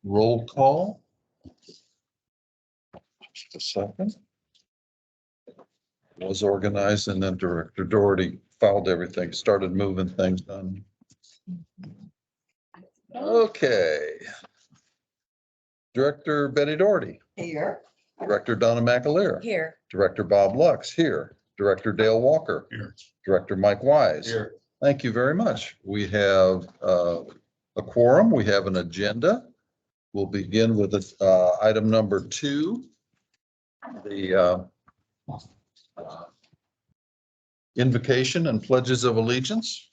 Roll call. Just a second. Was organized and then Director Doherty filed everything, started moving things done. Okay. Director Betty Doherty. Here. Director Donna McAleer. Here. Director Bob Lux here. Director Dale Walker. Here. Director Mike Wise. Here. Thank you very much. We have a quorum. We have an agenda. We'll begin with item number 2. The invocation and pledges of allegiance.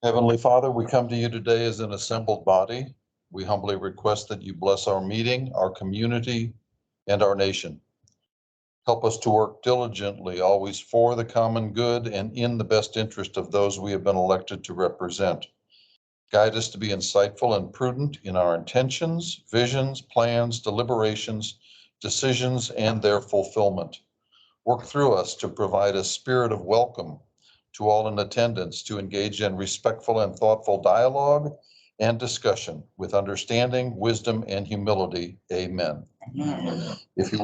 Heavenly Father, we come to you today as an assembled body. We humbly request that you bless our meeting, our community, and our nation. Help us to work diligently, always for the common good and in the best interest of those we have been elected to represent. Guide us to be insightful and prudent in our intentions, visions, plans, deliberations, decisions, and their fulfillment. Work through us to provide a spirit of welcome to all in attendance, to engage in respectful and thoughtful dialogue and discussion with understanding, wisdom, and humility. Amen. If you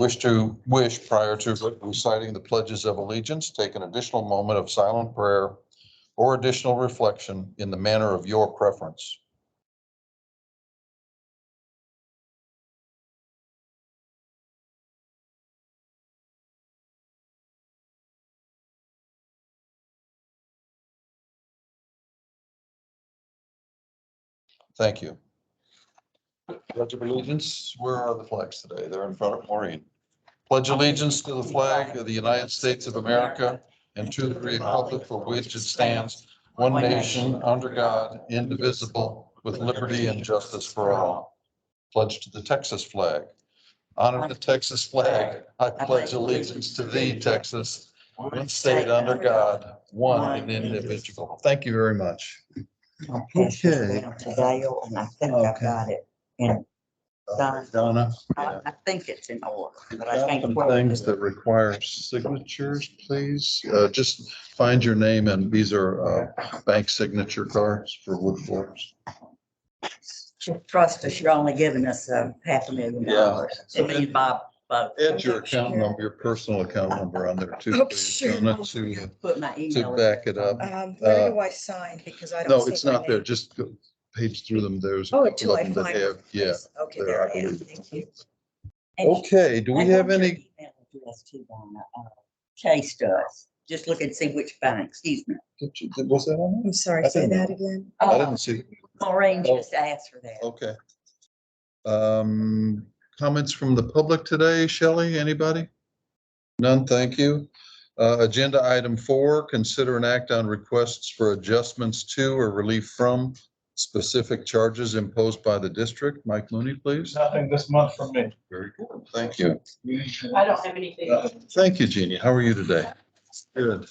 wish prior to reciting the pledges of allegiance, take an additional moment of silent prayer or additional reflection in the manner of your preference. Thank you. Pledge of allegiance. Where are the flags today? They're in front of Maureen. Pledge allegiance to the flag of the United States of America and to the republic for which it stands, one nation, under God, indivisible, with liberty and justice for all. Pledge to the Texas flag. Honor the Texas flag. I pledge allegiance to thee, Texas, one state under God, one and indivisible. Thank you very much. I'll pass this Okay. down to Dale, and I think I've got it. And Donna. I think it's in order, but I Got can't. some things that require signatures, please. Just find your name, and these are bank signature cards for wood floors. Trust us, you're only giving us $500,000. Yeah. And me and Bob both. Add your account number, your personal account number on there too, Oh, please, sure. Donna, to Put my email. back it up. Where do I sign? Because I don't. No, see it's my not there. name. Just go page through them. There's a Oh, couple until of I them that find have, it. yeah. Okay, there, there I I am. believe. Thank you. And- Okay, do we and have what's your any? email address too, Donna? Chase does. Just look and see which bank, excuse me. Was that on I'm sorry, I say didn't that know. again. there? I didn't see. Maureen Oh. just asked for that. Okay. Comments from the public today, Shelley, anybody? None, thank you. Agenda item 4, consider an act on requests for adjustments to or relief from specific charges imposed by the district. Mike Mooney, please. Nothing this month from me. Very good, thank you. I don't have anything. Thank you, Jeannie. How are you today? Good.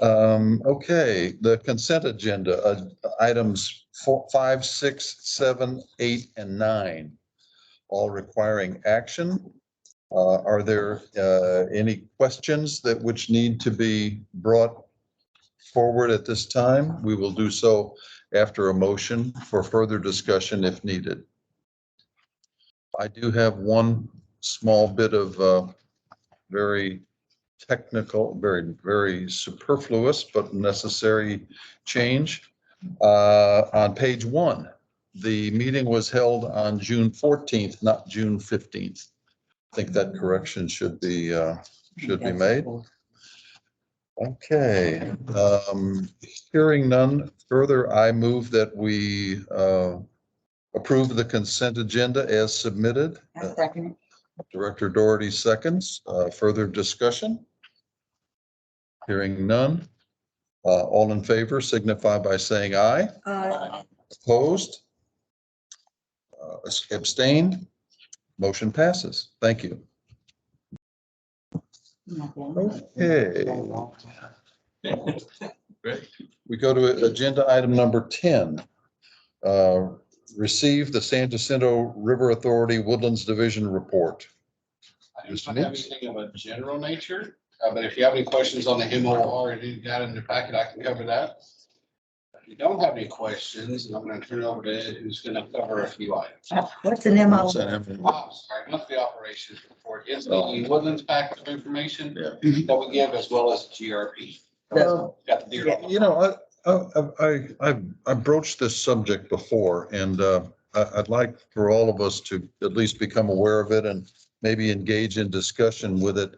Okay, the consent agenda, items 4, 5, 6, 7, 8, and 9, all requiring action. Are there any questions that which need to be brought forward at this time? We will do so after a motion for further discussion if needed. I do have one small bit of very technical, very superfluous but necessary change. On page 1, the meeting was held on June 14th, not June 15th. I think that correction should be made. Okay, hearing none further, I move that we approve the consent agenda as submitted. I second Director Doherty seconds. Further discussion? Hearing none. All in favor signify by saying aye. Opposed? Abstained? Motion passes. Thank you. it. Okay. We go to agenda item number 10. Receive the San Jacinto River Authority Woodlands Division report. I do not have anything of a general nature, but if you have any questions on the MOR and you got in your packet, I can cover that. we don't have any questions, and I'm gonna turn it over to Ed, who's gonna cover a few items. What's an MO? What's that have? Oh, sorry, monthly operations report. It's the Woodlands packet of information Yeah. that we give, as well as GRP. The- Got the deer. You know, I broached this subject before, and I'd like for all of us to at least become aware of it and maybe engage in discussion with it.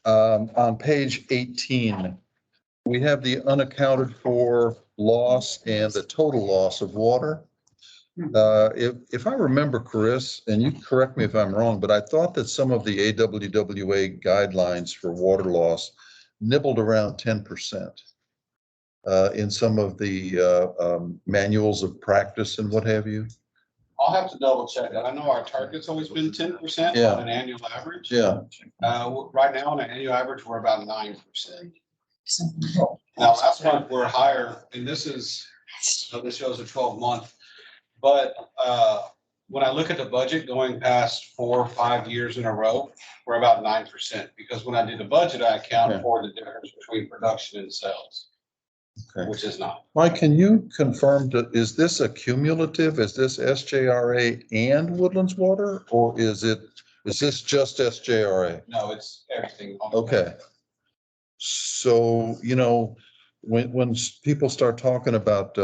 On page 18, we have the unaccounted for loss and the total loss of water. If I remember, Chris, and you correct me if I'm wrong, but I thought that some of the AWWA guidelines for water loss nibbled around 10%. In some of the manuals of practice and what have you. I'll have to double check that. I know our target's always been 10% Yeah. on an annual average. Yeah, Right now, on an annual average, we're about 9%. Now, last month, we're higher, and this shows a 12-month. But when I look at the budget going past 4 or 5 years in a row, we're about 9%. Because when I do the budget, I account Yeah. for the difference between production and sales, okay. which is not. Mike, can you confirm, is this a cumulative? Is this SJRA and Woodlands Water? Or is this just SJRA? No, it's everything. Okay. So, you know, when people start talking about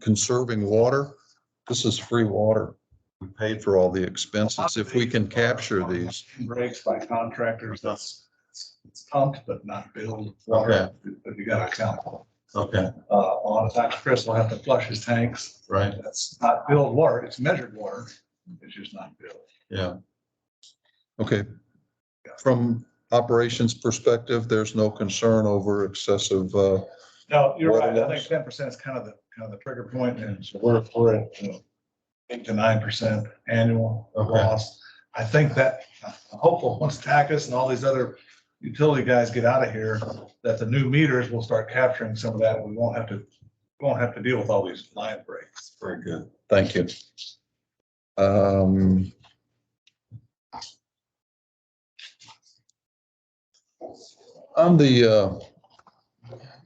conserving water, this is free water. We paid for all the expenses. If we can capture these. Breaks by contractors, it's pumped but not billed water, but you gotta account for. Okay. A lot of times Chris will have to flush his tanks. Right. That's not billed water, it's measured water, it's just not billed. Yeah. Okay. From operations perspective, there's no concern over excessive, No, you're Water right, I loss? think 10% is kind of the trigger point, and so we're at 8 to 9% annual Okay. loss. I think that, I'm hopeful, once Tackus and all these other utility guys get out of here, that the new meters will start capturing some of that, and we won't have to deal with all these line breaks. very good. Thank you. On the,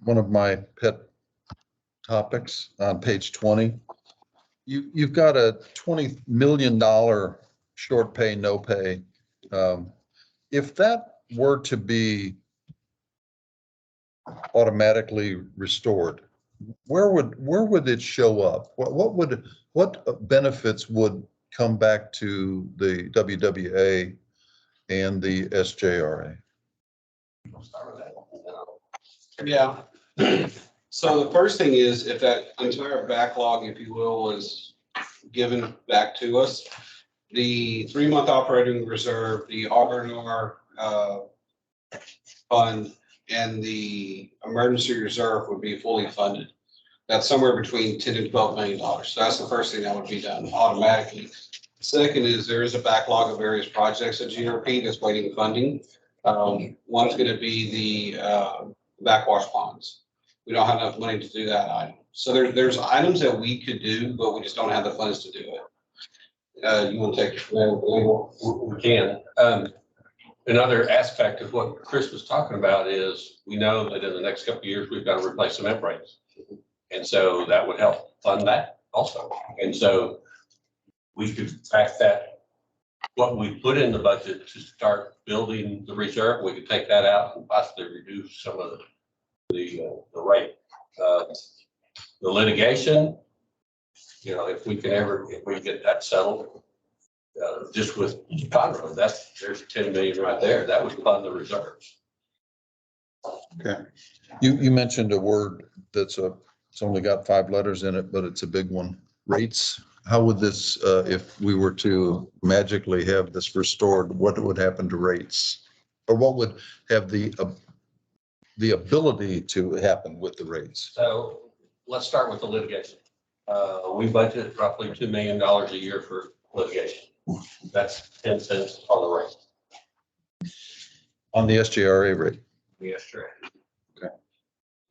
one of my pet topics on page 20, you've got a $20 million short pay, no pay. If that were to be automatically restored, where would it show up? What benefits would come back to the WWA and the SJRA? Yeah. So the first thing is, if that entire backlog, if you will, was given back to us, the 3-month operating reserve, the R&R fund, and the emergency reserve would be fully funded. That's somewhere between $10 and $12 million. So that's the first thing that would be done automatically. Second is there is a backlog of various projects at GRP that's waiting funding. One's going to be the backwash ponds. We don't have enough money to do that item. So there's items that we could do, but we just don't have the funds to do it. You want to take it? We can. Another aspect of what Chris was talking about is we know that in the next couple of years, we've got to replace some membranes. And so that would help fund that also. And so we could back that, what we put in the budget to start building the reserve, we could take that out and possibly reduce some of the rate. The litigation, you know, if we get that settled, just with Conroe, there's 10 million right there. That would fund the reserves. Okay. You mentioned a word it's only got 5 letters in it, but it's a big one. Rates. How would this, if we were to magically have this restored, what would happen to rates? Or what would have the ability to happen with the rates? So let's start with the litigation. We budget roughly $2 million a year for litigation. That's 10 cents on the rate. On the SJRA rate? Yes, sir.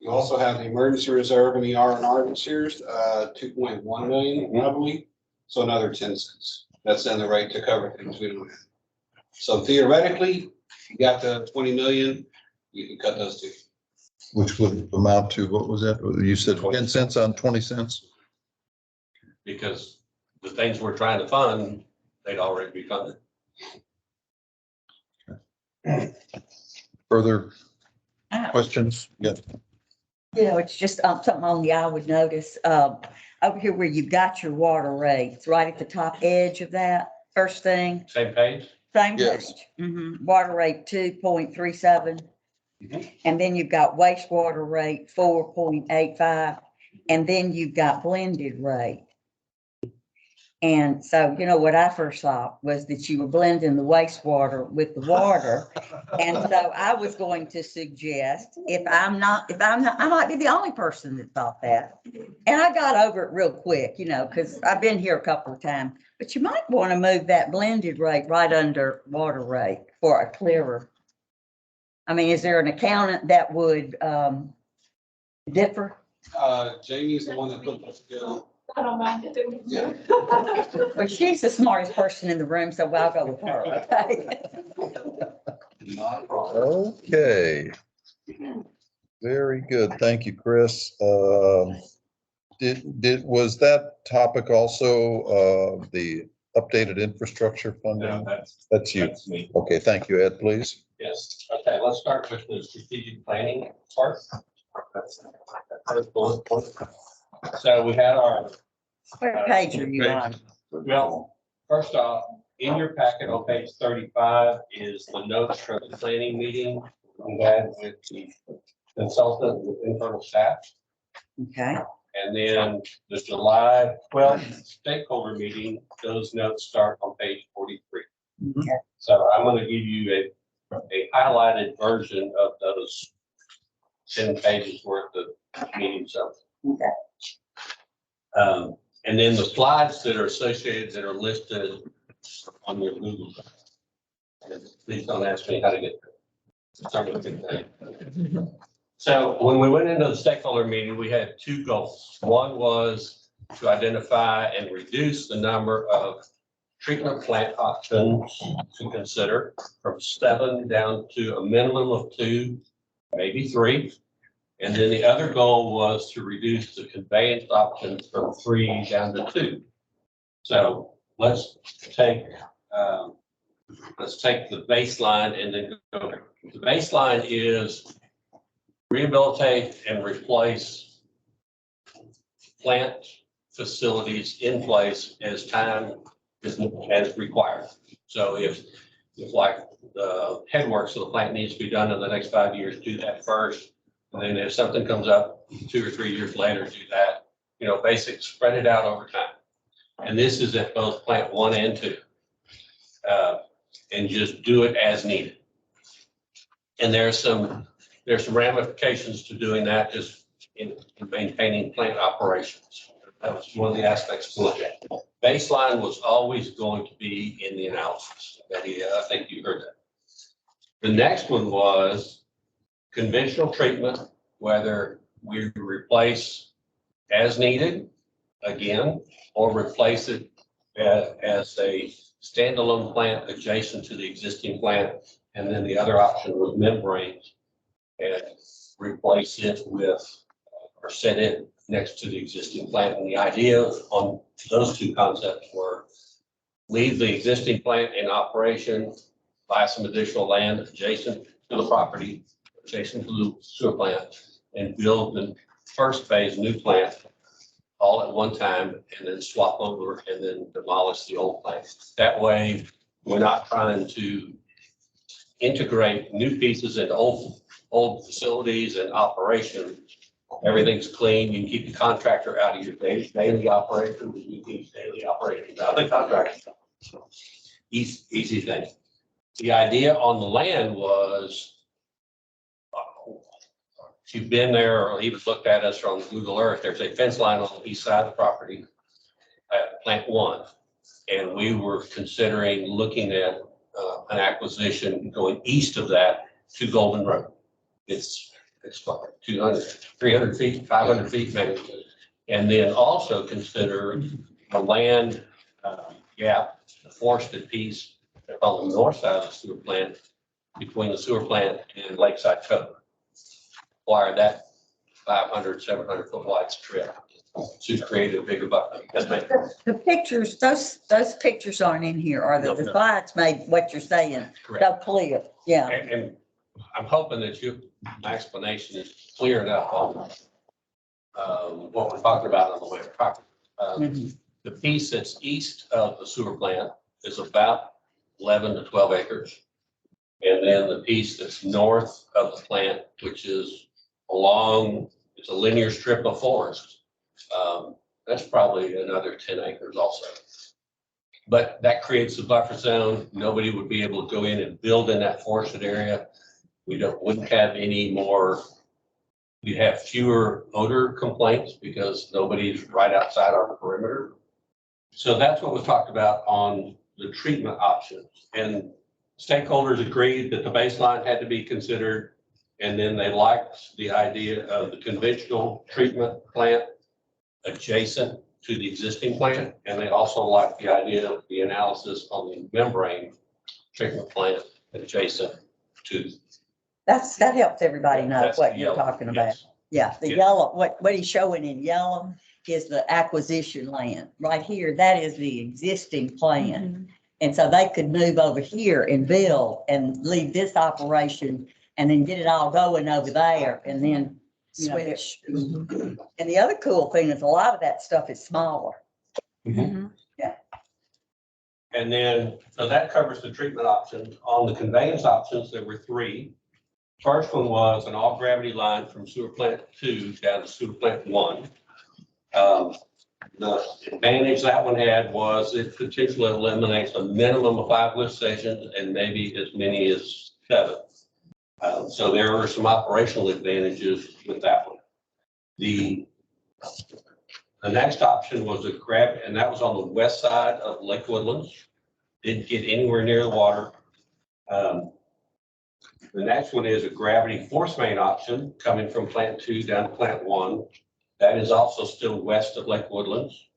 You also have the emergency reserve and the R&R this year's 2.1 million, I believe. So another 10 cents. That's in the rate to cover things we don't have. So theoretically, you got the 20 million, you can cut those two. Which would amount to, what was that? You said 10 cents on 20 cents? Because the things we're trying to fund, they'd already be funded. Further Ah, questions? Yeah. it's just something only I would notice, over here where you've got your water rates, right at the top edge of that, first thing, Same page? same Yes. page. Water rate 2.37. Mhm. And then you've got wastewater rate 4.85, and then you've got blended rate. And so, what I first thought was that you were blending the wastewater with the water. And so I was going to suggest, I might be the only person that thought that. And I got over it real quick, because I've been here a couple of times, but you might want to move that blended rate right under water rate for a clearer. I mean, is there an accountant that would differ? Jamie's the one that put this together. I don't mind it doing. Yeah. Well, she's the smartest person in the room, so I'll go with her, okay? Not a problem. Okay. Very good. Thank you, Chris. Was that topic also the updated infrastructure No, funding? that's That's you. me. Okay, thank you, Ed, please. Yes. Okay, let's start with the strategic planning part. That's the first bullet point. So we had our, What page are you on? well, first off, in your packet on page 35 is the notes from the planning meeting we had with the consultant with internal staff. Okay, And then the July 12th stakeholder meeting, those notes start on page 43. Okay. So I'm going to give you a highlighted version of those 10 pages worth of meeting stuff. okay. And then the slides that are associated that are listed on your Google. And please don't ask me how to get there. Start with a big thing. So when we went into the stakeholder meeting, we had two goals. One was to identify and reduce the number of treatment plant options to consider from 7 down to a minimum of 2, maybe 3. And then the other goal was to reduce the conveyance options from 3 down to 2. So let's take the baseline and then go. The baseline is rehabilitate and replace plant facilities in place as time is as required. So if like the headworks of the plant needs to be done in the next 5 years, do that first. And then if something comes up 2 or 3 years later, do that, basic, spread it out over time. And this is at both plant 1 and 2. And just do it as needed. And there's some ramifications to doing that just in maintaining plant operations. That was one of the aspects to look at. Baseline was always going to be in the analysis. I think you heard that. The next one was conventional treatment, whether we replace as needed again, or replace it as a standalone plant adjacent to the existing plant. And then the other option was membranes and replace it with or set it next to the existing plant. And the idea on those two concepts were leave the existing plant in operation, buy some additional land adjacent to the property, adjacent to the sewer plant, and build the first phase new plant all at one time, and then swap over and then demolish the old plant. That way, we're not trying to integrate new pieces into old facilities and operations. Everything's clean. You can keep the contractor out of your daily operations. You keep daily operations out of the contractor. Easy thing. The idea on the land was, if you've been there or even looked at us from Google Earth, there's a fence line on the east side of the property at plant 1. And we were considering looking at an acquisition going east of that to Golden Road. It's like 200, 300 feet, 500 feet maybe. And then also consider the land gap, the forested piece on the north side of the sewer plant between the sewer plant and Lakeside Cove. acquire that 500, 700 foot wide strip to create a bigger buffer. Yes, ma'am. The pictures, those pictures aren't in here, are they? No, The no. slides made what you're saying Correct. so clear. Yeah. And I'm hoping that my explanation is clear enough on what we're talking about on the way to property. Mhm. The piece that's east of the sewer plant is about 11 to 12 acres. And then the piece that's north of the plant, which is it's a linear strip of forest. That's probably another 10 acres also. But that creates a buffer zone. Nobody would be able to go in and build in that forested area. Wouldn't have any more. We have fewer odor complaints because nobody's right outside our perimeter. So that's what was talked about on the treatment options. And stakeholders agreed that the baseline had to be considered. And then they liked the idea of the conventional treatment plant adjacent to the existing plant. And they also liked the idea of the analysis on the membrane treatment plant adjacent to. That helps everybody know That's what the you're yellow, talking about. yes. Yeah, the Yeah. yellow, what he's showing in yellow is the acquisition land. Right here, that is the existing plan. And so they could move over here and build and leave this operation and then get it all going over there and then, you know, Switch. and the other cool thing is a lot of that stuff is smaller. Mhm. And then, so that covers the treatment options. On the conveyance options, there were 3. First one was an all gravity line from sewer plant 2 down to sewer plant 1. The advantage that one had was it potentially eliminates a minimum of 5 lift stations and maybe as many as 7. So there were some operational advantages with that one. The next option was a gravity, and that was on the west side of Lake Woodlands. Didn't get anywhere near the water. The next one is a gravity force main option coming from plant 2 down to plant 1. That is also still west of Lake Woodlands.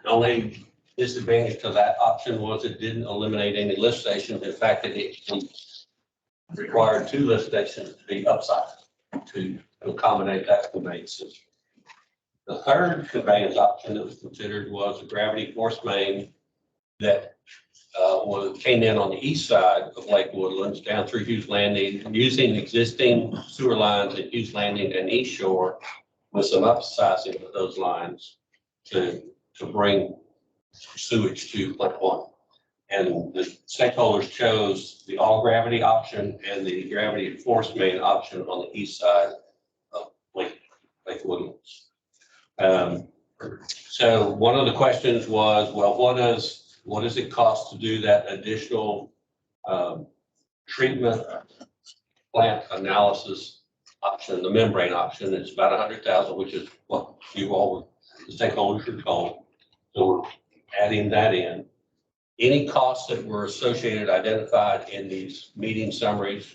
Only disadvantage to that option was it didn't eliminate any lift stations. In fact, it required 2 lift stations to be upside to accommodate that conveyance system. The third conveyance option that was considered was a gravity force main that came in on the east side of Lake Woodlands down through Hughes Landing, using existing sewer lines at Hughes Landing and East Shore with some upsizing of those lines to bring sewage to Plant 1. And the stakeholders chose the all gravity option and the gravity force main option on the east side of Lake Woodlands. So one of the questions was, well, what does it cost to do that additional treatment plant analysis option, the membrane option? It's about 100,000, which is what you all, the stakeholders were told. So we're adding that in. Any costs that were associated, identified in these meeting summaries,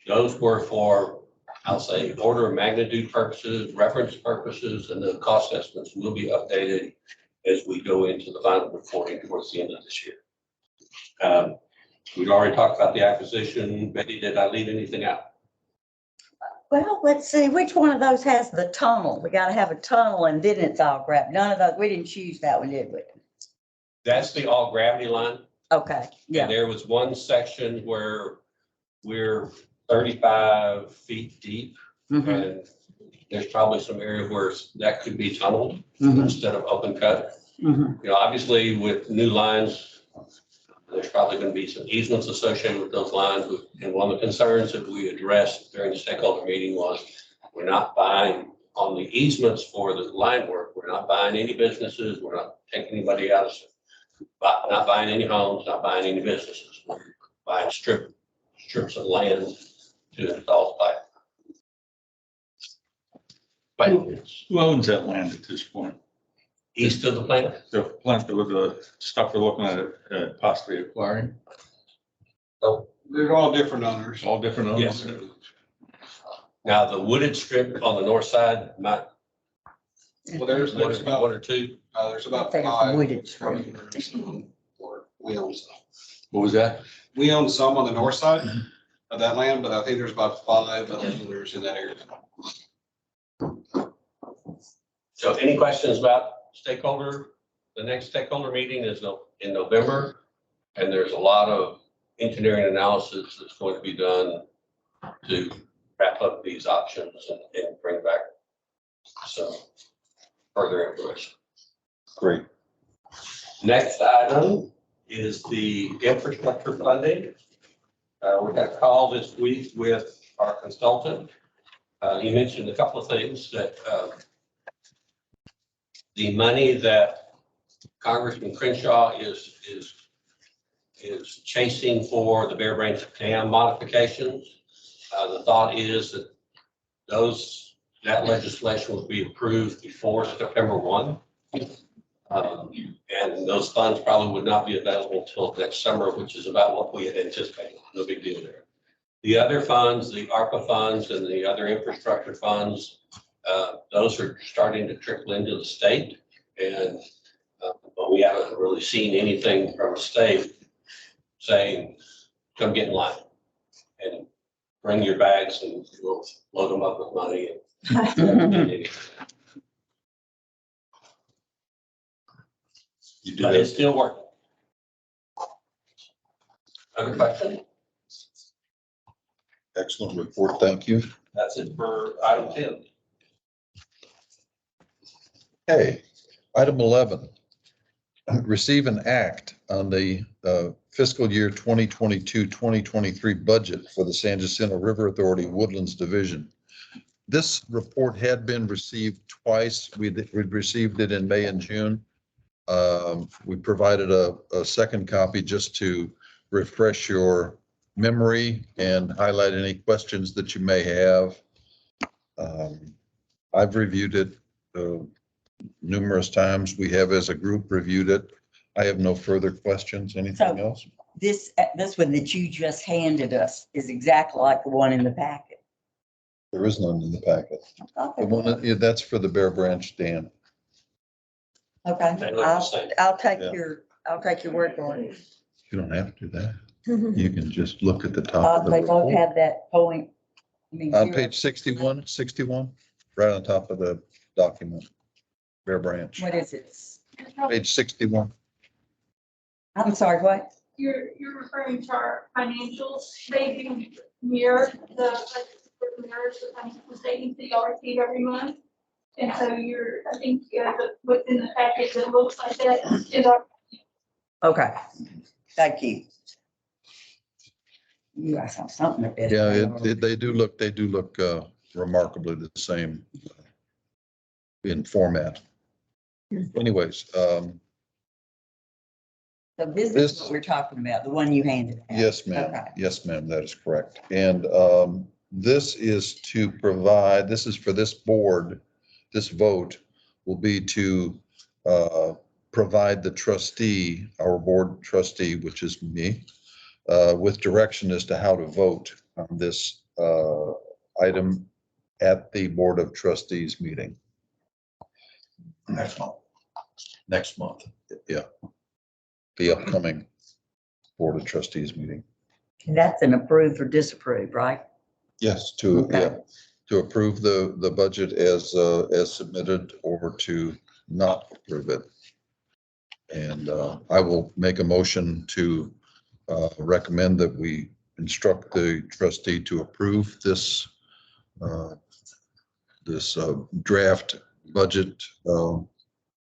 those were for, I'll say, order of magnitude purposes, reference purposes, and the cost estimates will be updated as we go into the final reporting towards the end of this year. We've already talked about the acquisition. Betty, did I leave anything out? Well, let's see, which one of those has the tunnel? We gotta have a tunnel and then it's all gravity. None of those, we didn't choose that one, did we? That's the all gravity line. Okay, yeah. And there was one section where we're 35 feet deep, Mhm, and there's probably some area where that could be tunneled mhm, instead of open cut. mhm. You know, obviously with new lines, there's probably going to be some easements associated with those lines. And one of the concerns that we addressed during the stakeholder meeting was we're not buying on the easements for the line work. We're not buying any businesses. We're not taking anybody out of, not buying any homes, not buying any businesses. We're buying strips of land to install the pipe. Who owns that land at this point? East of the plant, The plant that with the stuff we're looking at possibly acquiring, They're all different owners. all different owners? yes. Now, the wooded strip on the north side, might, Well, there's one about, or two. there's about There's 5. wooded strip. We own some. What was that? We own some on the north side. of that land, but I think there's about 5 owners in that area. So any questions about stakeholder? The next stakeholder meeting is in November, and there's a lot of engineering analysis that's going to be done to wrap up these options and bring back some further information. Great. Next item is the infrastructure funding. We got a call this week with our consultant. He mentioned a couple of things that the money that Congressman Crenshaw is chasing for the Bear Branch Dam modifications. The thought is that that legislation will be approved before September 1. And those funds probably would not be available until next summer, which is about what we had anticipated. No big deal there. The other funds, the ARPA funds and the other infrastructure funds, those are starting to trickle into the state. And but we haven't really seen anything from the state saying, come get in line and bring your bags and we'll load them up with money. You do But it's that. still working. Other question? Excellent report. Thank you. That's it for item 10. Okay, item 11. Receive and act on the fiscal year 2022-2023 budget for the San Jacinto River Authority Woodlands Division. This report had been received twice. We'd received it in May and June. We provided a second copy just to refresh your memory and highlight any questions that you may have. I've reviewed it numerous times. We have as a group reviewed it. I have no further questions. Anything else? This one that you just handed us is exactly like the one in the packet. There is none in the packet. The one, yeah, that's for the Bear Branch Dam. Okay, They look the same. I'll take Yeah. I'll take your word for it. You don't have to do that. You can just look at the top of the They both report. have that point. I mean, On zero. page 61, right on top of the document, Bear Branch, What is it? page 61. I'm sorry, what? You're referring to our financials. They do mirror mirrors the financial statements that y'all receive every month. And so I think within the package that looks like that is our. Okay, thank you. You guys have something a bit. Yeah, they do look remarkably the same in format. Anyways, So this is this- what we're talking about, the one you handed out. yes, ma'am. Okay. Yes, ma'am, that is correct. And this is to provide, this is for this board, this vote will be to provide the trustee, our board trustee, which is me, with direction as to how to vote on this item at the Board of Trustees meeting. Next month. Next month, yeah. The upcoming Board of Trustees meeting. And that's an approve or disapprove, right? Yes, Okay. to approve the budget as submitted or to not approve it. And I will make a motion to recommend that we instruct the trustee to approve this draft budget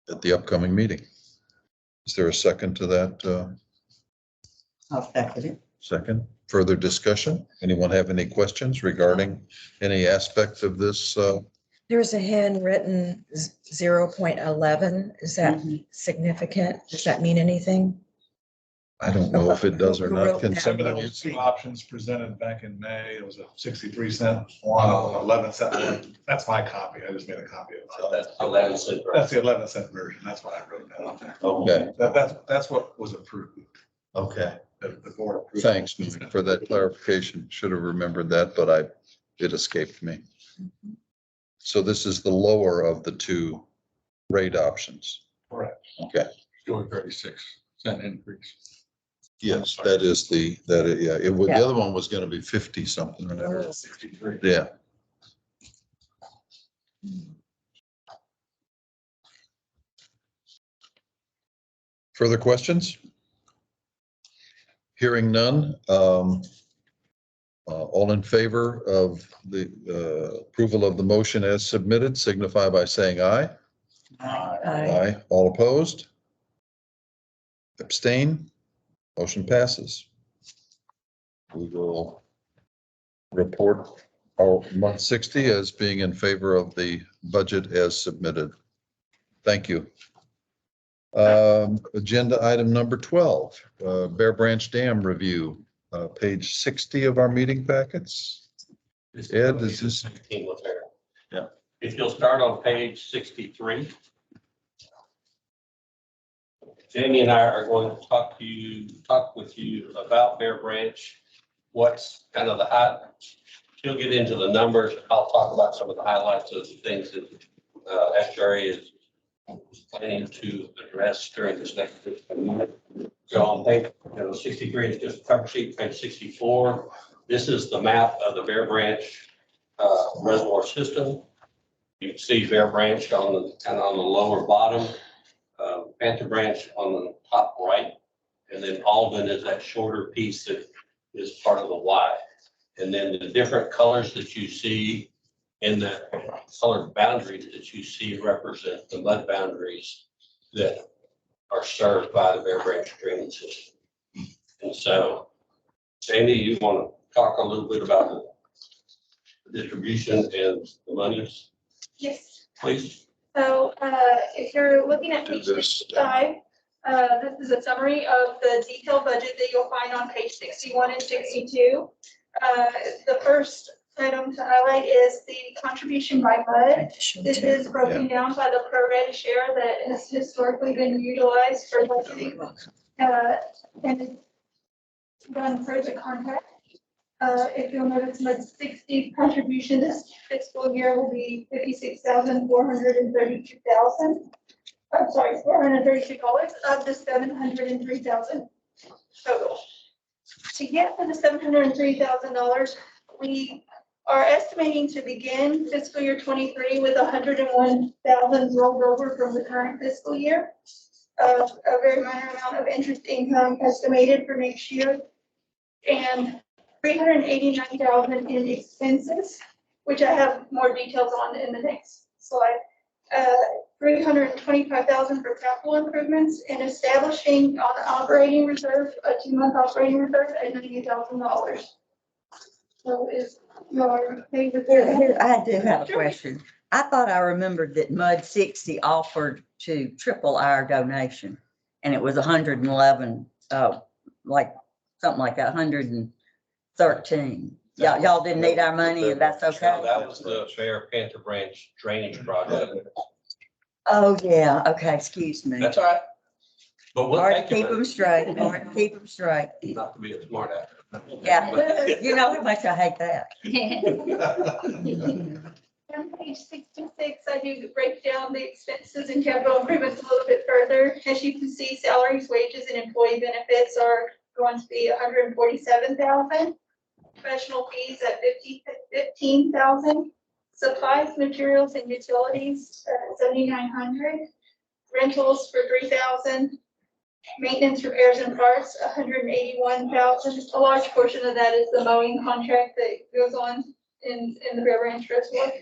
at the upcoming meeting. Is there a second to that? I'll second it. Second, further discussion? Anyone have any questions regarding any aspect of this? There's a handwritten 0.11. Is that Mhm. significant? Does that mean anything? I don't know if it does or Who not. wrote Can that? somebody, There was two options presented back in May. It was a 63-cent one, an 11-cent one. That's my copy. I just made a copy of So it. that's 11 cents. That's the 11-cent version. That's why I wrote that on there. okay, That's what was approved. okay. The board approved. Thanks for that clarification. Should have remembered that, but it escaped me. So this is the lower of the two rate options. Correct. Okay, 36-cent increase. Yes, that is yeah, the Yeah. other one was gonna be 50 something or whatever. 63. Yeah. Further questions? Hearing none. All in favor of the approval of the motion as submitted, signify by saying aye. Aye. All opposed? Abstain? Motion passes. We will report our month 60 as being in favor of the budget as submitted. Thank you. Agenda item number 12, Bear Branch Dam review, page 60 of our meeting packets. Ed, is this? Yeah. If you'll start on page 63. Jamie and I are going to talk with you about Bear Branch. What's kind of the she'll get into the numbers. I'll talk about some of the highlights of the things that actuary is planning to address during this next month. So on page 63 is just a cover sheet, page 64. This is the map of the Bear Branch reservoir system. You can see Bear Branch on the kind of on the lower bottom, Panther Branch on the top right, and then Alden is that shorter piece that is part of the Y. And then the different colors that you see in the colored boundaries that you see represent the mud boundaries that are served by the Bear Branch drainage system. And so, Sandy, you want to talk a little bit about the distribution and the monies, Yes. please? So if you're looking at page 65, this is a summary of the detailed budget that you'll find on page 61 and 62. The first item to highlight is the contribution by MUD. This is broken down by the pro rata share that has historically been utilized for budgeting. And it's done per the contract. If you'll notice, MUD's 60 contribution this fiscal year will be $56,432,000. I'm sorry, $432 of the $703,000 total. To get to the $703,000, we are estimating to begin fiscal year 23 with 101,000 rolled over from the current fiscal year. A very minor amount of interest income estimated for next year, and 389,000 in expenses, which I have more details on in the next slide. 325,000 for capital improvements, and establishing on operating reserve, a 2-month operating reserve at $90,000. So is your favorite? Here, I do have a question. I thought I remembered that MUD 60 offered to triple our donation, and it was 111, like something like 113. Y'all didn't need our money, and that's okay. No, that was the Bear Panther Branch drainage project. Oh, yeah. Okay, excuse me. That's all right. But we'll Hard to take keep it. them straight. Hard to keep them straight. Not to be a smart ass. Yeah, you know how much I hate that. On page 66, I do break down the expenses and capital improvements a little bit further. As you can see, salaries, wages, and employee benefits are going to be 147,000. Professional fees at 15,000. Supplies, materials, and utilities at 7,900. Rentals for 3,000. Maintenance, repairs, and parts 181,000. A large portion of that is the mowing contract that goes on in the Bear Branch Reservoir.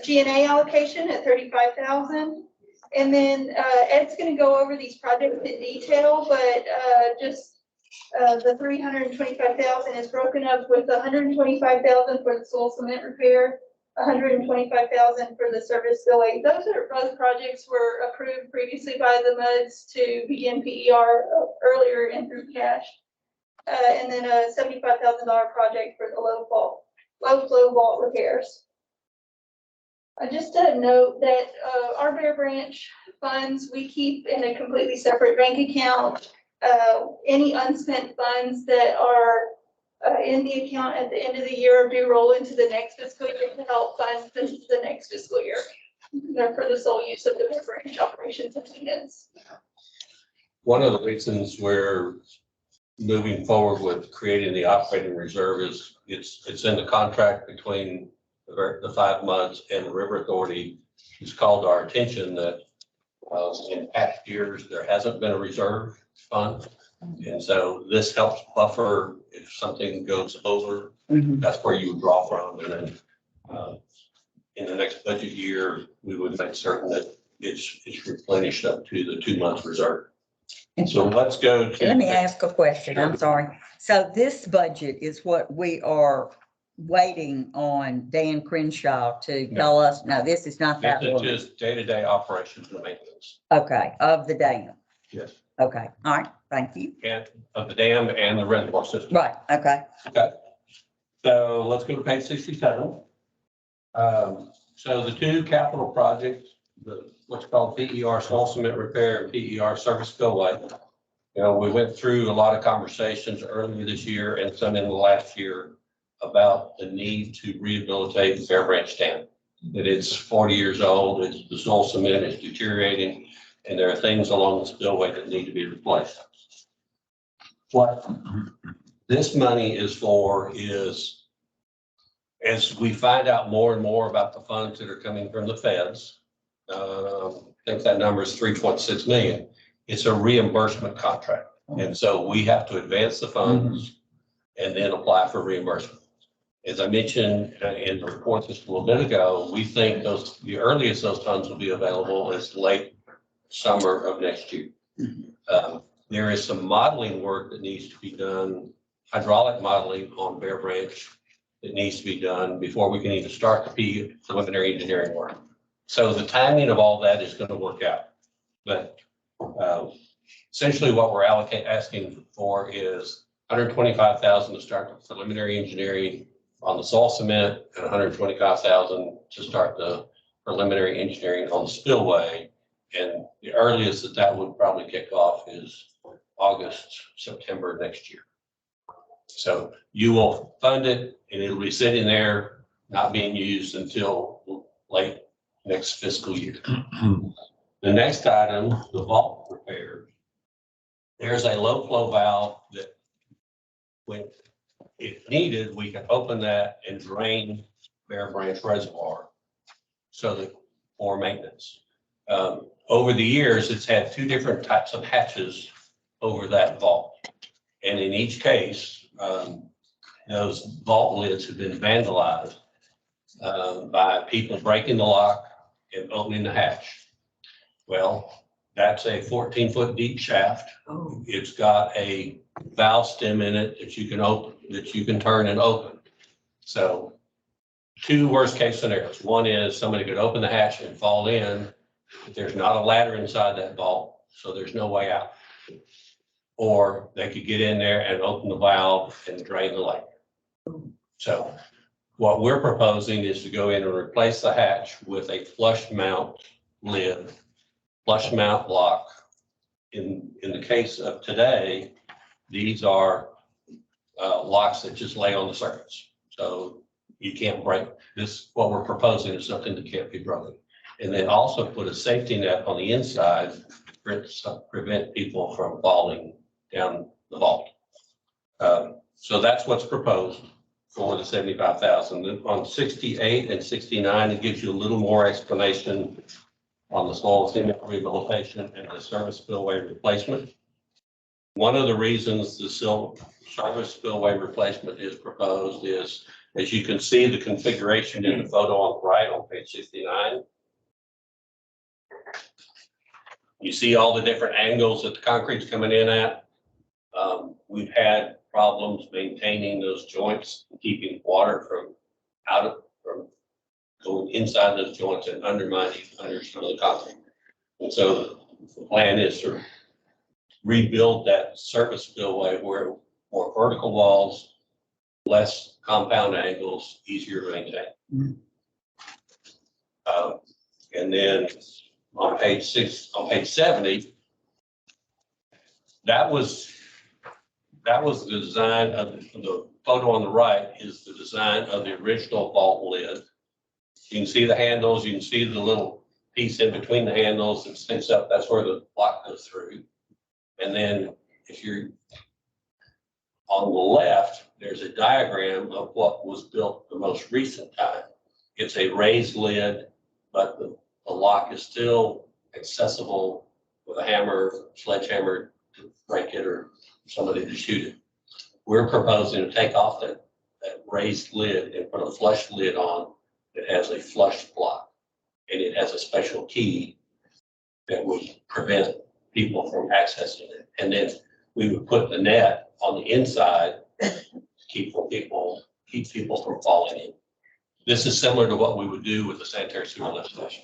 G&A allocation at 35,000. And then Ed's going to go over these projects in detail, but the 325,000 is broken up with 125,000 for the soil cement repair, 125,000 for the service delay. Those projects were approved previously by the MUDs to begin PER earlier and through cash. And then a $75,000 project for the low flow vault repairs. Just to note that our Bear Branch funds we keep in a completely separate bank account. Any unspent funds that are in the account at the end of the year do roll into the next fiscal year to help fund the next fiscal year. They're for the sole use of the Bear Branch operations and maintenance. One of the reasons we're moving forward with creating the operating reserve is, it's in the contract between the 5 months and the River Authority. It's called to our attention that in past years, there hasn't been a reserve fund. And so this helps buffer if something goes over, Mhm. that's where you would draw from. And then in the next budget year, we would make certain that it's replenished up to the 2 months reserve. And so let's go to. Let me ask a question. I'm sorry. So this budget is what we are waiting on Dan Crenshaw to tell us, no, this is not that This is one. just day-to-day operations and maintenance. Okay, of the dam. Yes. Okay, all right, thank you. And of the dam and the reservoir system. Right, okay. Okay. So let's go to page 67. So the 2 capital projects, what's called PER soil cement repair and PER surface spillway. You know, we went through a lot of conversations earlier this year and some in the last year about the need to rehabilitate Bear Branch Dam. That it's 40 years old, the soil cement is deteriorating, and there are things along the spillway that need to be replaced. What this money is for is, as we find out more and more about the funds that are coming from the feds, I think that number is 3.6 million. It's a reimbursement contract. And so we have to advance the funds and then apply for reimbursement. As I mentioned in the report just a little bit ago, we think the earliest those funds will be available is late summer of next year. There is some modeling work that needs to be done, hydraulic modeling on Bear Branch that needs to be done before we can even start the preliminary engineering work. So the timing of all that is going to work out. But essentially what we're asking for is 125,000 to start the preliminary engineering on the soil cement and 125,000 to start the preliminary engineering on the spillway. And the earliest that would probably kick off is August, September next year. So you will fund it and it'll be sitting there, not being used until late next fiscal year. The next item, the vault repair. There's a low flow valve that when if needed, we can open that and drain Bear Branch Reservoir so that for maintenance. Over the years, it's had 2 different types of hatches over that vault. And in each case, those vault lids have been vandalized by people breaking the lock and opening the hatch. Well, that's a 14-foot deep shaft. Oh. It's got a valve stem in it that you can open, that you can turn and open. So 2 worst case scenarios. One is somebody could open the hatch and fall in, but there's not a ladder inside that vault, so there's no way out. Or they could get in there and open the valve and drain the lake. So what we're proposing is to go in and replace the hatch with a flush mount lid, flush mount lock. In the case of today, these are locks that just lay on the surface. So you can't break this. What we're proposing is something that can't be broken. And then also put a safety net on the inside to prevent people from falling down the vault. So that's what's proposed for the 75,000. On 68 and 69, it gives you a little more explanation on the soil cement rehabilitation and the service spillway replacement. One of the reasons the service spillway replacement is proposed is, as you can see the configuration in the photo on the right on page 69. You see all the different angles that the concrete's coming in at. We've had problems maintaining those joints, keeping water from going inside those joints and undermining under some of the concrete. And so the plan is to rebuild that surface spillway where more vertical walls, less compound angles, easier to maintain. And then on page 70, that was the design of the photo on the right is the design of the original vault lid. You can see the handles, you can see the little piece in between the handles that sticks up. That's where the lock goes through. And then if you're On the left, there's a diagram of what was built the most recent time. It's a raised lid, but the lock is still accessible with a hammer, sledgehammer to break it, or somebody to shoot it. We're proposing to take off that raised lid and put a flush lid on that has a flush block. And it has a special key that would prevent people from accessing it. And then we would put the net on the inside to keep people from falling in. This is similar to what we would do with the sanitary sewer lift station.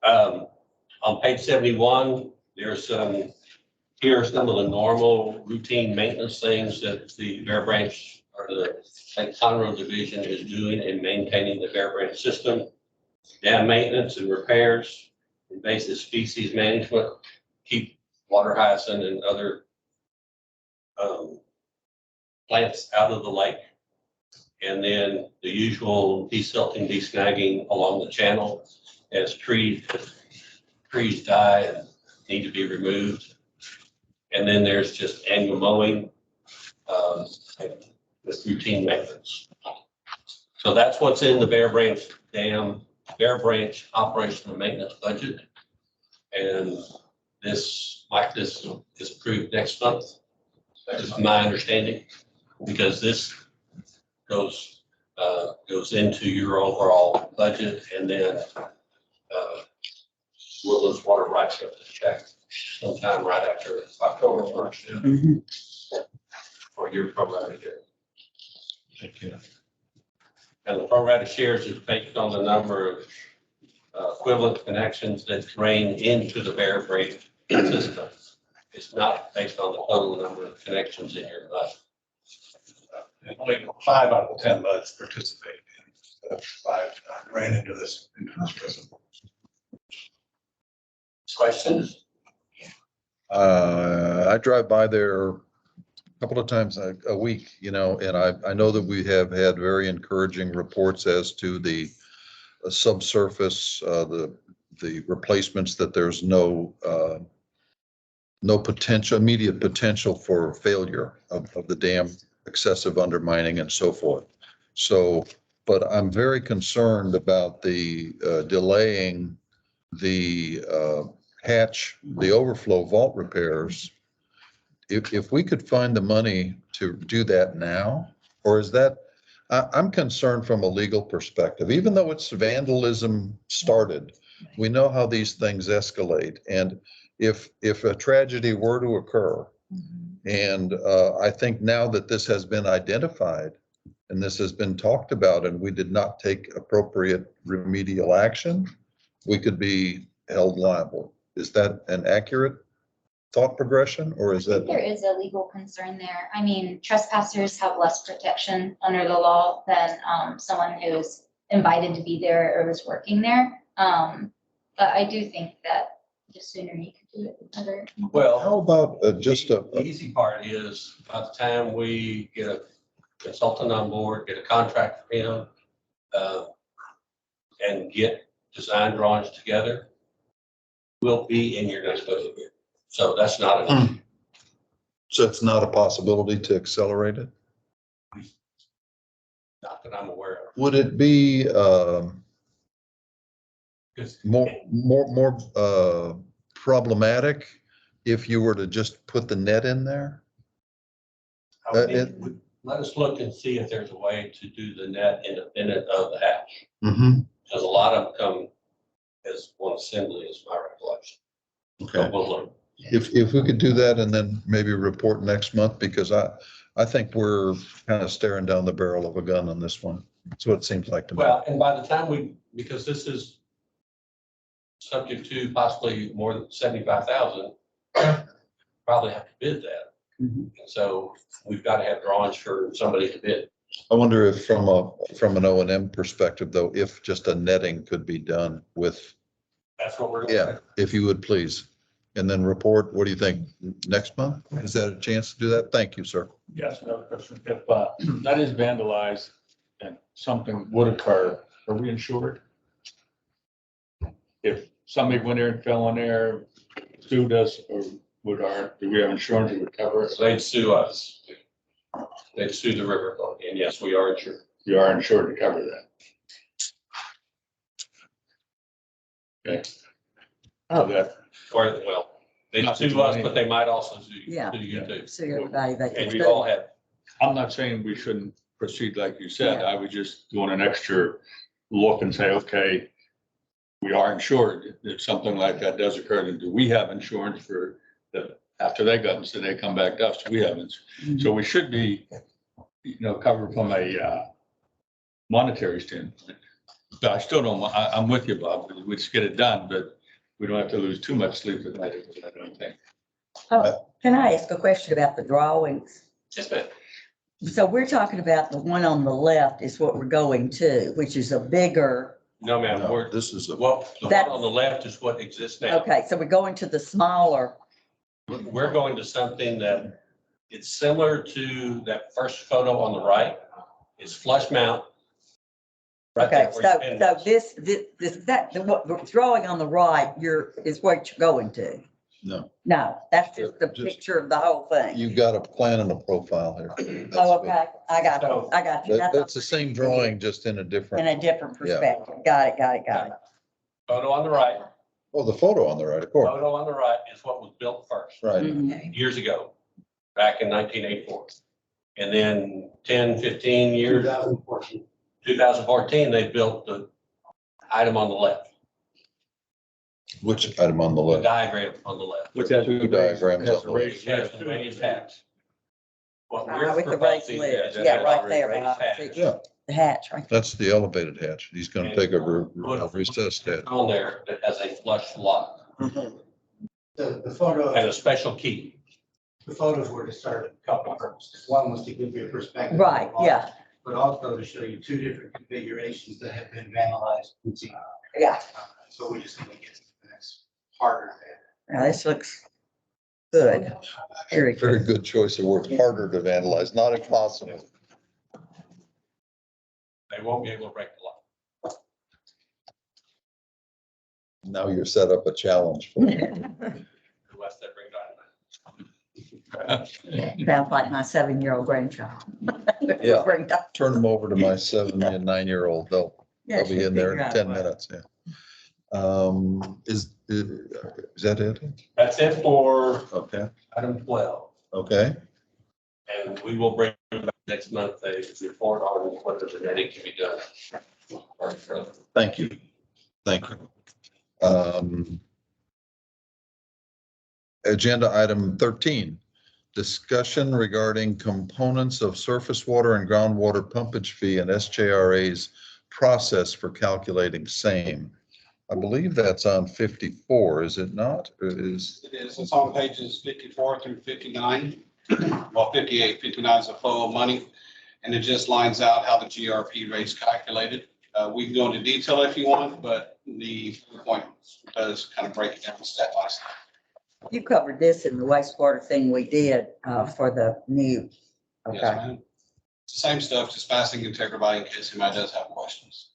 On page 71, there's here are some of the normal routine maintenance things that the Bear Branch or the St. Conroe Division is doing in maintaining the Bear Branch system. Dam maintenance and repairs, invasive species management, keep water hyacinth and other plants out of the lake. And then the usual desilting, desnagging along the channel as trees die and need to be removed. And then there's just annual mowing with routine maintenance. So that's what's in the Bear Branch operational and maintenance budget. And this is approved next month. That is my understanding, because this goes into your overall budget, and then Woodlands Water writes up the check sometime right after October 1st for your pro rata share. Thank you. And the pro rata shares is based on the number of equivalent connections that drain into the Bear Branch system. It's not based on the total number of connections in your bus. Only 5 out of the 10 buds participate in 5 ran into this system. Questions? I drive by there a couple of times a week, you know, and I know that we have had very encouraging reports as to the subsurface, the replacements, that there's no immediate potential for failure of the dam, excessive undermining and so forth. So, but I'm very concerned about the delaying the the overflow vault repairs. If we could find the money to do that now, or is that, I'm concerned from a legal perspective, even though it's vandalism started, we know how these things escalate. And if a tragedy were to occur, and I think now that this has been identified and this has been talked about and we did not take appropriate remedial action, we could be held liable. Is that an accurate thought progression, or is I think that? there is a legal concern there. I mean, trespassers have less protection under the law than someone who's invited to be there or is working there. But I do think that the sooner you can do it, the better. Well, How about just the easy part is by the time we get a consultant on board, get a contract for him, and get design drawings together, we'll be in your next budget year. So that's not an issue. So it's not a possibility to accelerate it? Not that I'm aware of. Would it be Because more problematic if you were to just put the net in there? I would let us look and see if there's a way to do the net independent of the hatch. Because a lot of them come as one assembly, is my recollection. Okay. But we'll look. If we could do that and then maybe report next month, because I think we're kind of staring down the barrel of a gun on this one. That's what it seems like to me. Well, and by the time because this is subject to possibly more than 75,000, probably have to bid that. And so we've got to have drawings for somebody to bid. I wonder if from an O&M perspective though, if just a netting could be done with, That's what we're. yeah, if you would please. And then report, what do you think, next month? Is that a chance to do that? Thank you, sir. Yes, another question. If that is vandalized and something would occur, are we insured? If somebody went there and fell in there, sued us, or do we have insurance that would cover it? They'd sue us. They'd sue the river authority, and yes, we are insured. You are insured to cover that. Okay. Oh. That, Or, well, they'd Not sue the us, money. but they might also sue Yeah. you too. So everybody they And can we all sue. have, I'm not saying we shouldn't proceed like you said. Yeah. I was just doing an extra look and say, okay, we are insured. If something like that does occur, then do we have insurance for the, after they got, so they come back to us, we haven't. So we should be, covered from a monetary standpoint. But I still don't, I'm with you, Bob. We just get it done, but we don't have to lose too much sleep at night, I don't think. Can I ask a question about the drawings? yes, ma'am. So we're talking about the one on the left is what we're going to, which is a bigger, No, ma'am, No, we're, this is a, well, the one That's- on the left is what exists now. okay, so we're going to the smaller, We're going to something that it's similar to that first photo on the right. It's flush mount. Right okay, there where your so, pen so was. the drawing on the right, is what you're going to. no, No, that's just the Just- picture of the whole thing. you've got a plan and a profile here. That's Oh, what- okay, I got you, I got you. That's the same drawing, just in a In different, a different Yeah. perspective. Got it, got it, got it. Photo on the right, oh, the photo on the right, of course, photo on the right is what was built first, right. Mhm. years ago, back in 1984. And then 10, 15 years, 2014, they built the item on the left, Which item on the the left? diagram on the left. Which has Two diagrams has on the a left. raised Yes, head. the raised hatch. What we're With the raised proposing lid, is a yeah, right there, raised Bob. hatch. Yeah, The hatch, right? that's the elevated hatch. He's gonna take a recessed hatch. On there that has a flush lock The photo, and a special key. the photos were to serve a couple of purposes. One was to give you a perspective. Right, yeah, But also to show you two different configurations that have been vandalized. yeah. So we just need to get to the next part of that. Now, this looks good. Very good. Very good choice of words, harder to vandalize, not impossible. They won't be able to break the lock. Now you're set up a challenge for me. Unless they bring dynamite. Sounds like my 7-year-old grandchild. Yeah. Bring that- Turn them over to my 7 and 9-year-old. They'll Yeah, be in there in figure out 10 what- minutes, yeah. Is that it? That's it for Okay, item 12. okay. And we will bring back next month a report on what the genetic can be done. Thank you. Thank you. Agenda item 13, discussion regarding components of surface water and groundwater pumpage fee and SJRA's process for calculating same. I believe that's on 54, is it not? Or is, It is, it's on pages 54 through 59. Well, 58, 59 is the flow of money. And it just lines out how the GRP rate's calculated. We can go into detail if you want, but the point does kind of break it down step by step. You covered this in the wastewater thing we did for the new. Yes, Okay. ma'am. It's the same stuff, just passing it to everybody in case anybody does have questions.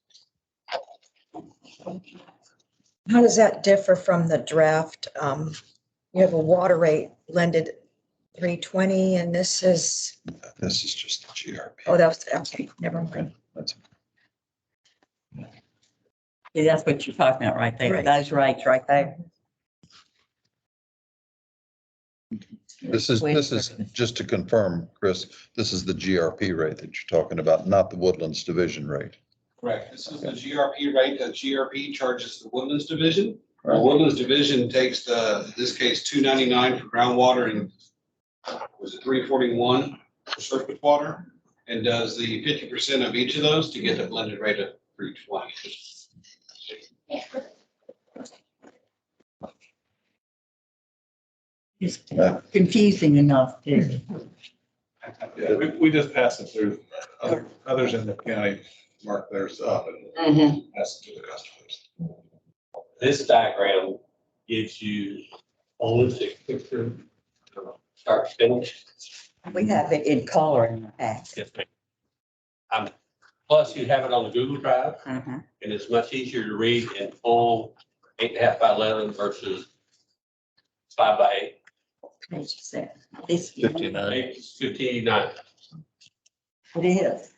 How does that differ from the draft? You have a water rate blended 320 and this is, this is just the GRP. oh, that was, okay, never mind. That's- Yeah, that's what you're talking about right there. Right. Those rates right there. This is just to confirm, Chris, this is the GRP rate that you're talking about, not the Woodlands Division rate. Correct. This is the GRP rate. The GRP charges the Woodlands Division. The Right. Woodlands Division takes the, in this case, $2.99 for groundwater and was it $3.41 for surface water? And does the 50% of each of those to get the blended rate of $3.20. It's confusing enough too. Yeah, we just pass it through. Others in the county mark theirs up and pass it to the customers. This diagram gives you a holistic picture, start to finish. We have it in color in the past. Yes, ma'am. Plus, you have it on the Google Drive, Uh-huh. and it's much easier to read in full 8.5 by 11 versus 5 by 8. page is that? This. 59. Page 59. It is.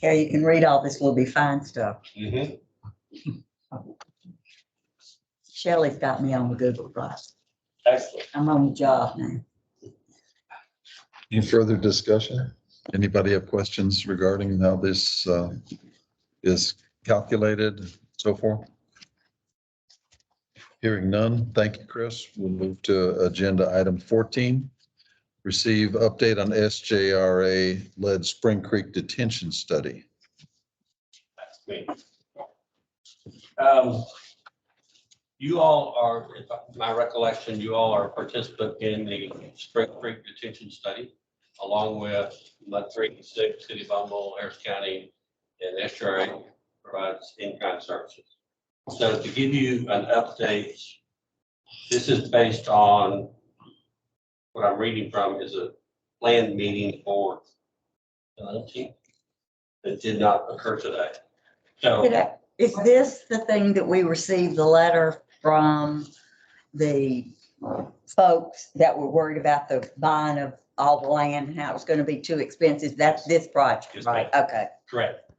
Yeah, you can read all this will be fine stuff. Mhm. Shelley's got me on the Google Drive. Excellent. I'm on the job now. Any further discussion? Anybody have questions regarding how this is calculated, so forth? Hearing none, thank you, Chris. We'll move to agenda item 14. Receive update on SJRA-led Spring Creek detention study. That's me. You all are, if my recollection, you all are a participant in the Spring Creek detention study, along with Mud Creek, City of Humboldt, Harris County, and SRA provides in-kind services. So to give you an update, this is based on what I'm reading from is a planned meeting for the 19th that did not occur today. So Is this the thing that we received the letter from the folks that were worried about the buying of all the land and how it was gonna be too expensive? That's this project, Yes, right? Okay. correct.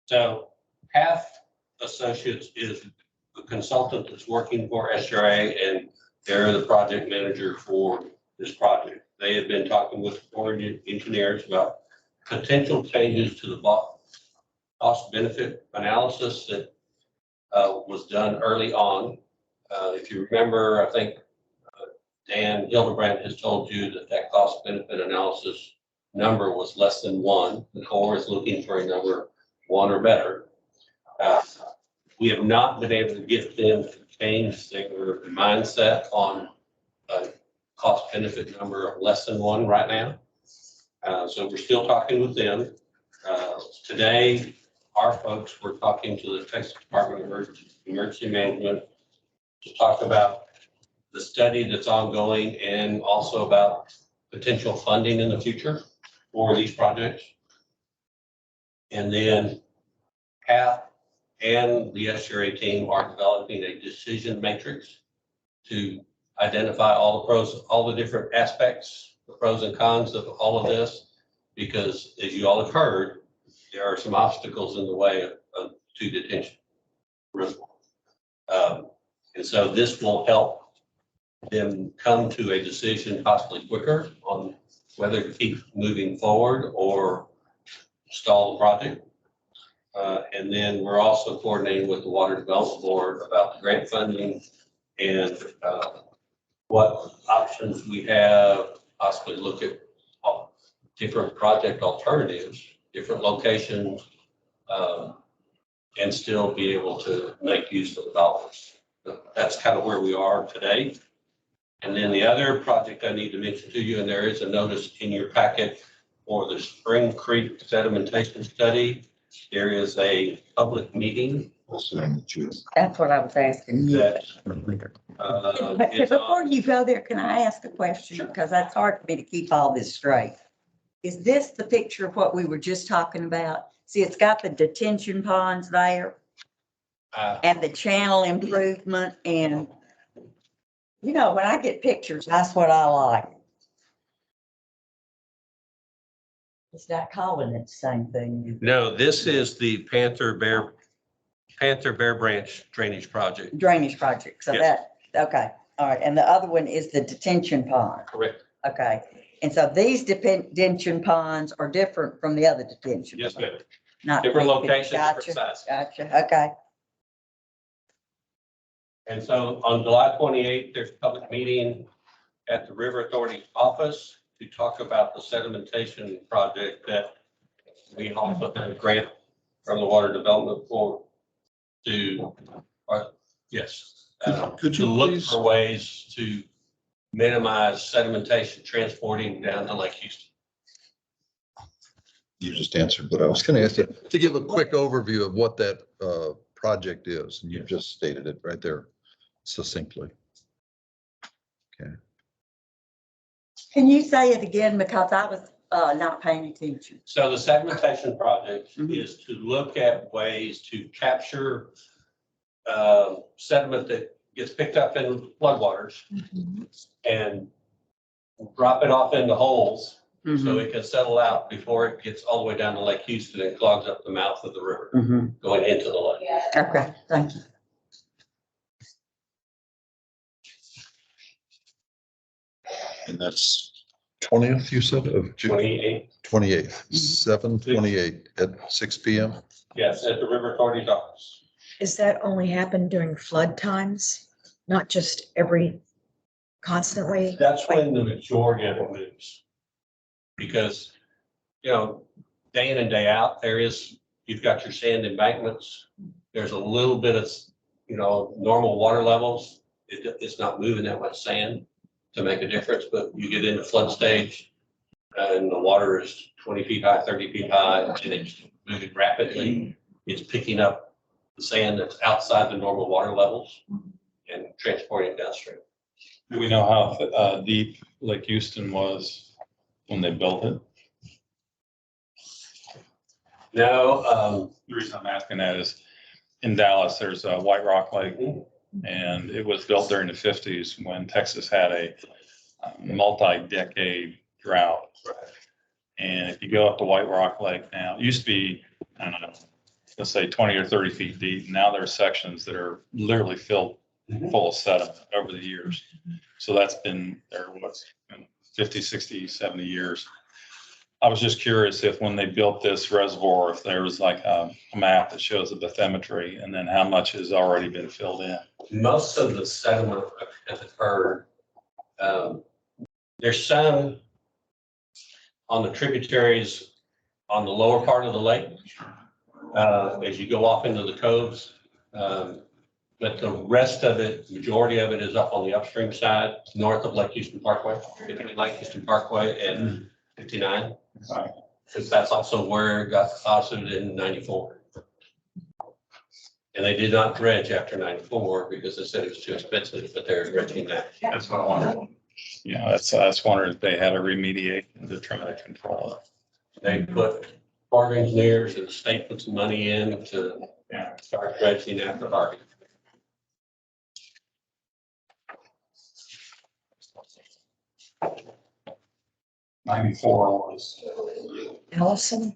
So Half Associates is the consultant that's working for SRA, and they're the project manager for this project. They have been talking with engineers about potential changes to the cost benefit analysis that was done early on. If you remember, I think Dan Hildebrand has told you that that cost benefit analysis number was less than 1. The Corps is looking for a number 1 or better. We have not been able to get them to change their mindset on a cost benefit number of less than 1 right now. So we're still talking with them. Today, our folks were talking to the Texas Department of Emergency Management to talk about the study that's ongoing and also about potential funding in the future for these projects. And then HAP and the SRA team are developing a decision matrix to identify all the pros, all the different aspects, the pros and cons of all of this, because as you all have heard, there are some obstacles in the way of to detention. And so this will help them come to a decision possibly quicker on whether to keep moving forward or stall the project. And then we're also coordinating with the Water Development Board about the grant funding and what options we have, possibly look at different project alternatives, different locations, and still be able to make use of the dollars. That's kind of where we are today. And then the other project I need to mention to you, and there is a notice in your packet for the Spring Creek sedimentation study. There is a public meeting. That's what I was asking you. That, But is before on- you go there, can I ask a question? Because that's hard for me to keep all this straight. Is this the picture of what we were just talking about? See, it's got the detention ponds there and the channel improvement and, you know, when I get pictures, that's what I like. It's not calling it the same thing. No, this is the Panther Bear Branch drainage project. Drainage project. So Yes. that, okay, all right. And the other one is the detention pond. Correct. Okay. And so these detention ponds are different from the other detention. Yes, ma'am. Not Different locations, Gotcha, different size. gotcha. Okay. And so on July 28th, there's a public meeting at the River Authority office to talk about the sedimentation project that we also had a grant from the Water Development Board to, yes. Could To you look please, for ways to minimize sedimentation transporting down to Lake Houston. you just answered, but I was going to ask you to give a quick overview of what that project is. And you just stated it right there succinctly. Can you say it again? Because I was not paying attention. So the segmentation project Mhm. is to look at ways to capture sediment that gets picked up in floodwaters and drop it off into holes so it can settle out before it gets all the way down to Lake Houston and clogs up the mouth of the river going into the lake. Okay, thank you. And that's 20th, you said, of June, 28, 28th, 7/28 at 6 PM. yes, at the River Authority's office. Is that only happen during flood times? Not just constantly? That's when the majority of it moves. Because, you know, day in and day out, you've got your sand embankments. There's a little bit of, normal water levels. It's not moving that much sand to make a difference, but you get into flood stage and the water is 20 feet high, 30 feet high, and it's moving rapidly. It's picking up the sand that's outside the normal water levels and transporting it downstream. Do we know how deep Lake Houston was when they built it? No, The reason I'm asking that is in Dallas, there's a White Rock Lake, and it was built during the 50s when Texas had a multi-decade drought. And if you go up to White Rock Lake now, it used to be, I don't know, let's say 20 or 30 feet deep. Now there are sections that are literally filled full of sediment over the years. So that's been there, 50, 60, 70 years. I was just curious if when they built this reservoir, if there was like a map that shows the bathymetry and then how much has already been filled in. most of the sediment has occurred. There's some on the tributaries on the lower part of the lake as you go off into the coves. But the rest of it, majority of it is up on the upstream side, north of Lake Houston Parkway, between Lake Houston Parkway and 59. Because that's also where it got deposited in 94. And they did not dredge after 94 because they said it was too expensive, but they're dredging that. That's what I wondered. That's wondering if they had a remediation to try to control it. They put Corps of Engineers and the state put some money in to start dredging after Harvey. '94 was. Allison?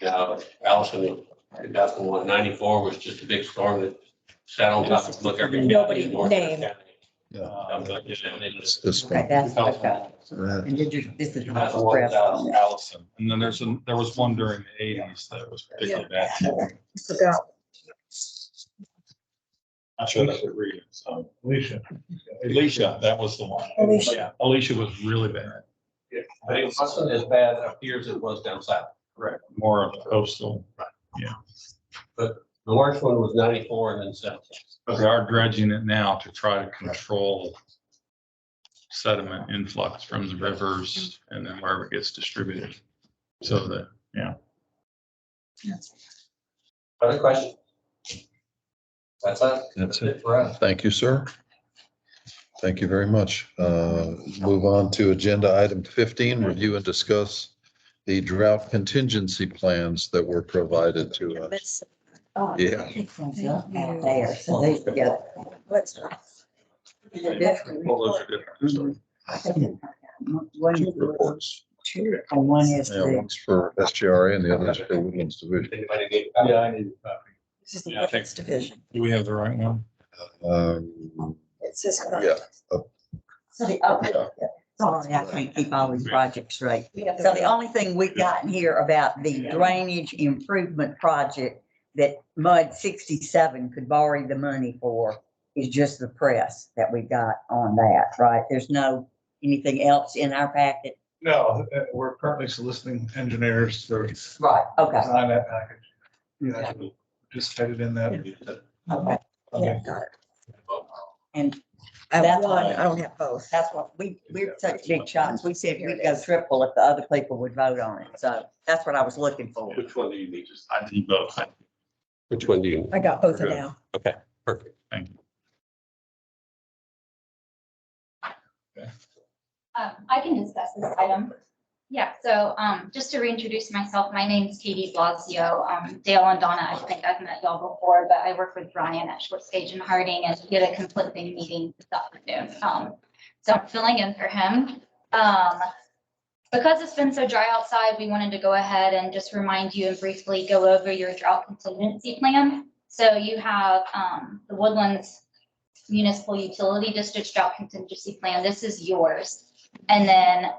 Now, Allison, 2001, 94 was just a big storm that sat on top of Montgomery. Nobody County, North named. County. It's this Okay, one. that's okay. Uh, And this is my 2001, press. Allison. And then there was one during the 80s that was particularly bad. Forgot. Not sure that would read it. So Alicia. that was the one. Alicia. Yeah, Alicia was really bad. But it wasn't as bad up here as it was down south. Correct. More of coastal. The worst one was 94 and then 17. But they are dredging it now to try to control sediment influx from the rivers and then wherever it gets distributed. So that, Other questions? That's it. For us. Thank you, sir. Thank you very much. Move on to agenda item 15, review and discuss the drought contingency plans that were provided to us. Yeah. Out there, so they together. Let's. well, those are different. One Two reports. and one is Yeah, the, one's for SGRA and the other is for Woodlands Division. Anybody need a copy? I need a copy. This is the Yeah, I think- Women's Division. Do we have the right one? It says. Yeah. sorry, I can't keep all these projects straight. So the only thing we've gotten here about the drainage improvement project that MUD 67 could borrow the money for is just the press that we got on that, right? There's no anything else in our packet? No, we're currently soliciting engineers to Right, okay, design that package. Yeah, just headed in that. okay. Yeah, got it. And I have That's one, what- I don't have both. that's what we're such big shots. We said we'd go triple if the other people would vote on it. So that's what I was looking for. Which one do you need? I need both. Which one do you need? I got both Good. now. Okay, perfect. Thank you. I can discuss this item. Yeah, so just to reintroduce myself, my name's Katie Blasio. Dale and Donna, I think I've met y'all before, but I work with Brian at Short Stage and Harding, and we had a conflicting meeting this afternoon. So I'm filling in for him. Because it's been so dry outside, we wanted to go ahead and just remind you and briefly go over your drought contingency plan. So you have the Woodlands Municipal Utility District Drought Contingency Plan. This is yours. And then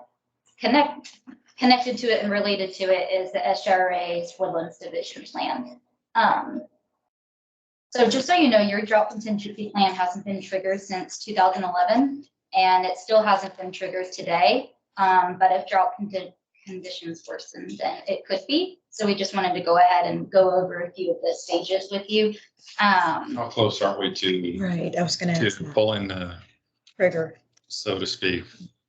connected to it and related to it is the SRA's Woodlands Division Plan. So just so you know, your drought contingency plan hasn't been triggered since 2011, and it still hasn't been triggered today. But if drought conditions worsen, then it could be. So we just wanted to go ahead and go over a few of the stages with you. How close aren't we to, Right, I was gonna ask to that. pulling the, Trigger. so to speak,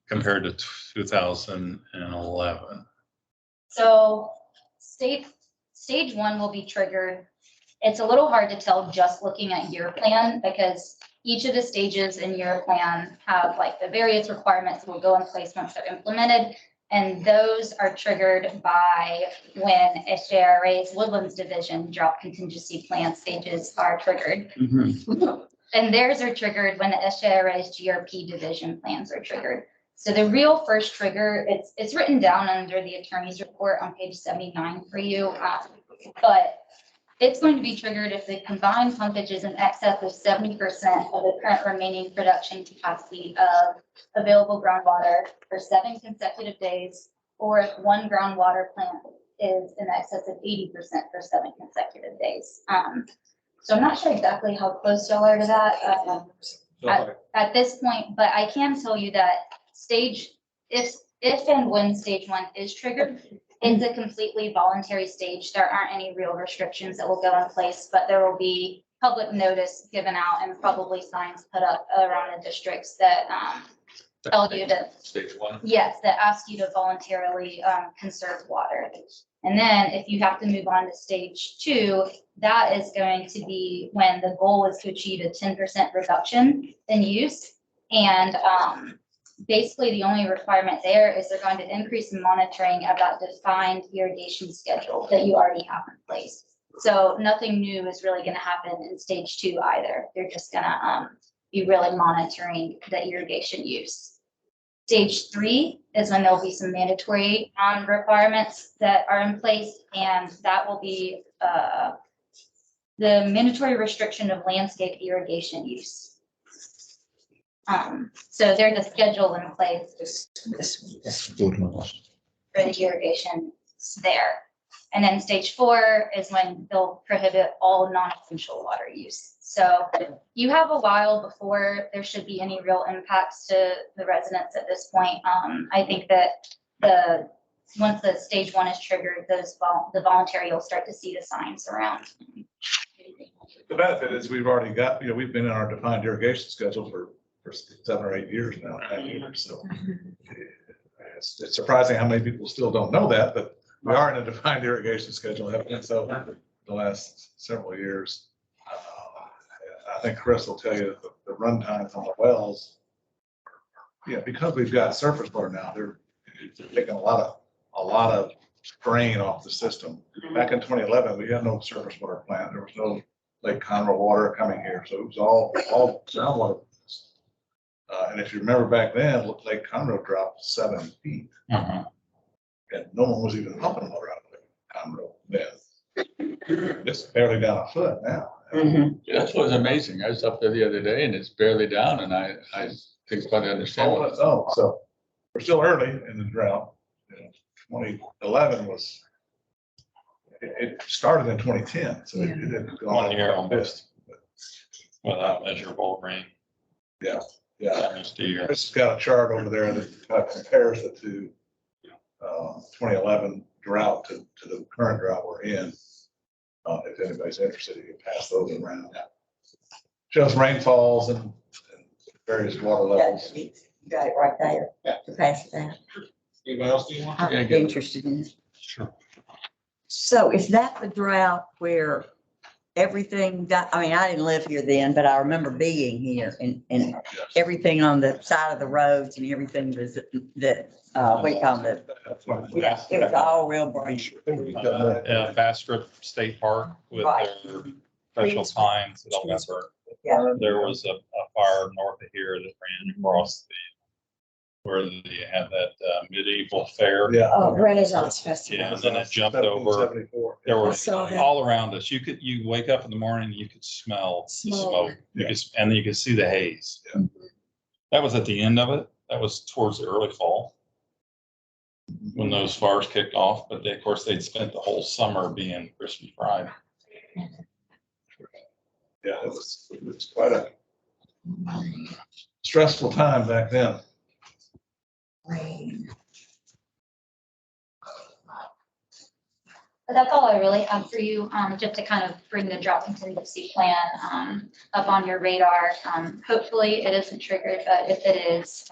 compared to 2011? So stage one will be triggered. It's a little hard to tell just looking at your plan because each of the stages in your plan have like the various requirements that will go in place once they're implemented. And those are triggered by when SJRA's Woodlands Division Drought Contingency Plan stages are triggered. And theirs are triggered when the SJRA's GRP Division plans are triggered. So the real first trigger, it's written down under the attorney's report on page 79 for you. But it's going to be triggered if the combined pumpage is in excess of 70% of the current remaining production capacity of available groundwater for 7 consecutive days, or if one groundwater plant is in excess of 80% for 7 consecutive days. So I'm not sure exactly how close y'all are to that at this point, but I can tell you that if and when stage one is triggered, it's a completely voluntary stage. There aren't any real restrictions that will go in place, but there will be public notice given out and probably signs put up around the districts that tell you to. Stage one? Yes, that ask you to voluntarily conserve water. And then if you have to move on to stage two, that is going to be when the goal is to achieve a 10% reduction in use. And basically the only requirement there is they're going to increase the monitoring of that defined irrigation schedule that you already have in place. So nothing new is really going to happen in stage two either. They're just going to be really monitoring the irrigation use. Stage three is when there'll be some mandatory requirements that are in place, and that will be the mandatory restriction of landscape irrigation use. So there's a schedule in place for the irrigation there. And then stage four is when they'll prohibit all non-essential water use. So you have a while before there should be any real impacts to the residents at this point. I think that once the stage one is triggered, the voluntary, you'll start to see the signs around. The benefit is we've already got, we've been in our defined irrigation schedule for 7 or 8 years now. So it's surprising how many people still don't know that, but we are in a defined irrigation schedule, have been so the last several years. I think Chris will tell you that the run times on the wells, because we've got surface water now, they're taking a lot of drain off the system. Back in 2011, we had no surface water plant. There was no Lake Conroe water coming here, so it was all groundwater. And if you remember back then, Lake Conroe dropped 7 feet. And no one was even pumping water out of Lake Conroe then. It's barely down a foot now. That's what's amazing. I was up there the other day and it's barely down, and I think quite understand. So we're still early in the drought. 2011 was, it started in 2010, so it didn't go 1 year on this. Without measurable rain. Yeah. Almost a year. Chris has got a chart over there that compares the two 2011 drought to the current drought we're in. If anybody's interested, you can pass those around. Shows rainfalls and various water levels. You got it right there. To pass it down. Anybody else do you want? I'd be interested in it. Sure. So is that the drought where everything got, I mean, I didn't live here then, but I remember being here and everything on the side of the roads and everything was what do you call it? Yeah, it was all real bright. Bastrop State Park with Right. their special signs that all got burnt. Yeah. There was a fire north of here that ran across where they had that medieval fair. Yeah. Oh, Renaissance Festival. Yeah, and then it jumped over. 1774. There I were saw that. all around us. You wake up in the morning, you could smell the Smoke. smoke. And then you could see the haze. Yeah. That was at the end of it. That was towards the early fall when those fires kicked off. But of course, they'd spent the whole summer being crispy fried. Yeah, it was quite a stressful time back then. But that's all I really have for you, just to kind of bring the drought contingency plan, up on your radar. Hopefully it isn't triggered, but if it is,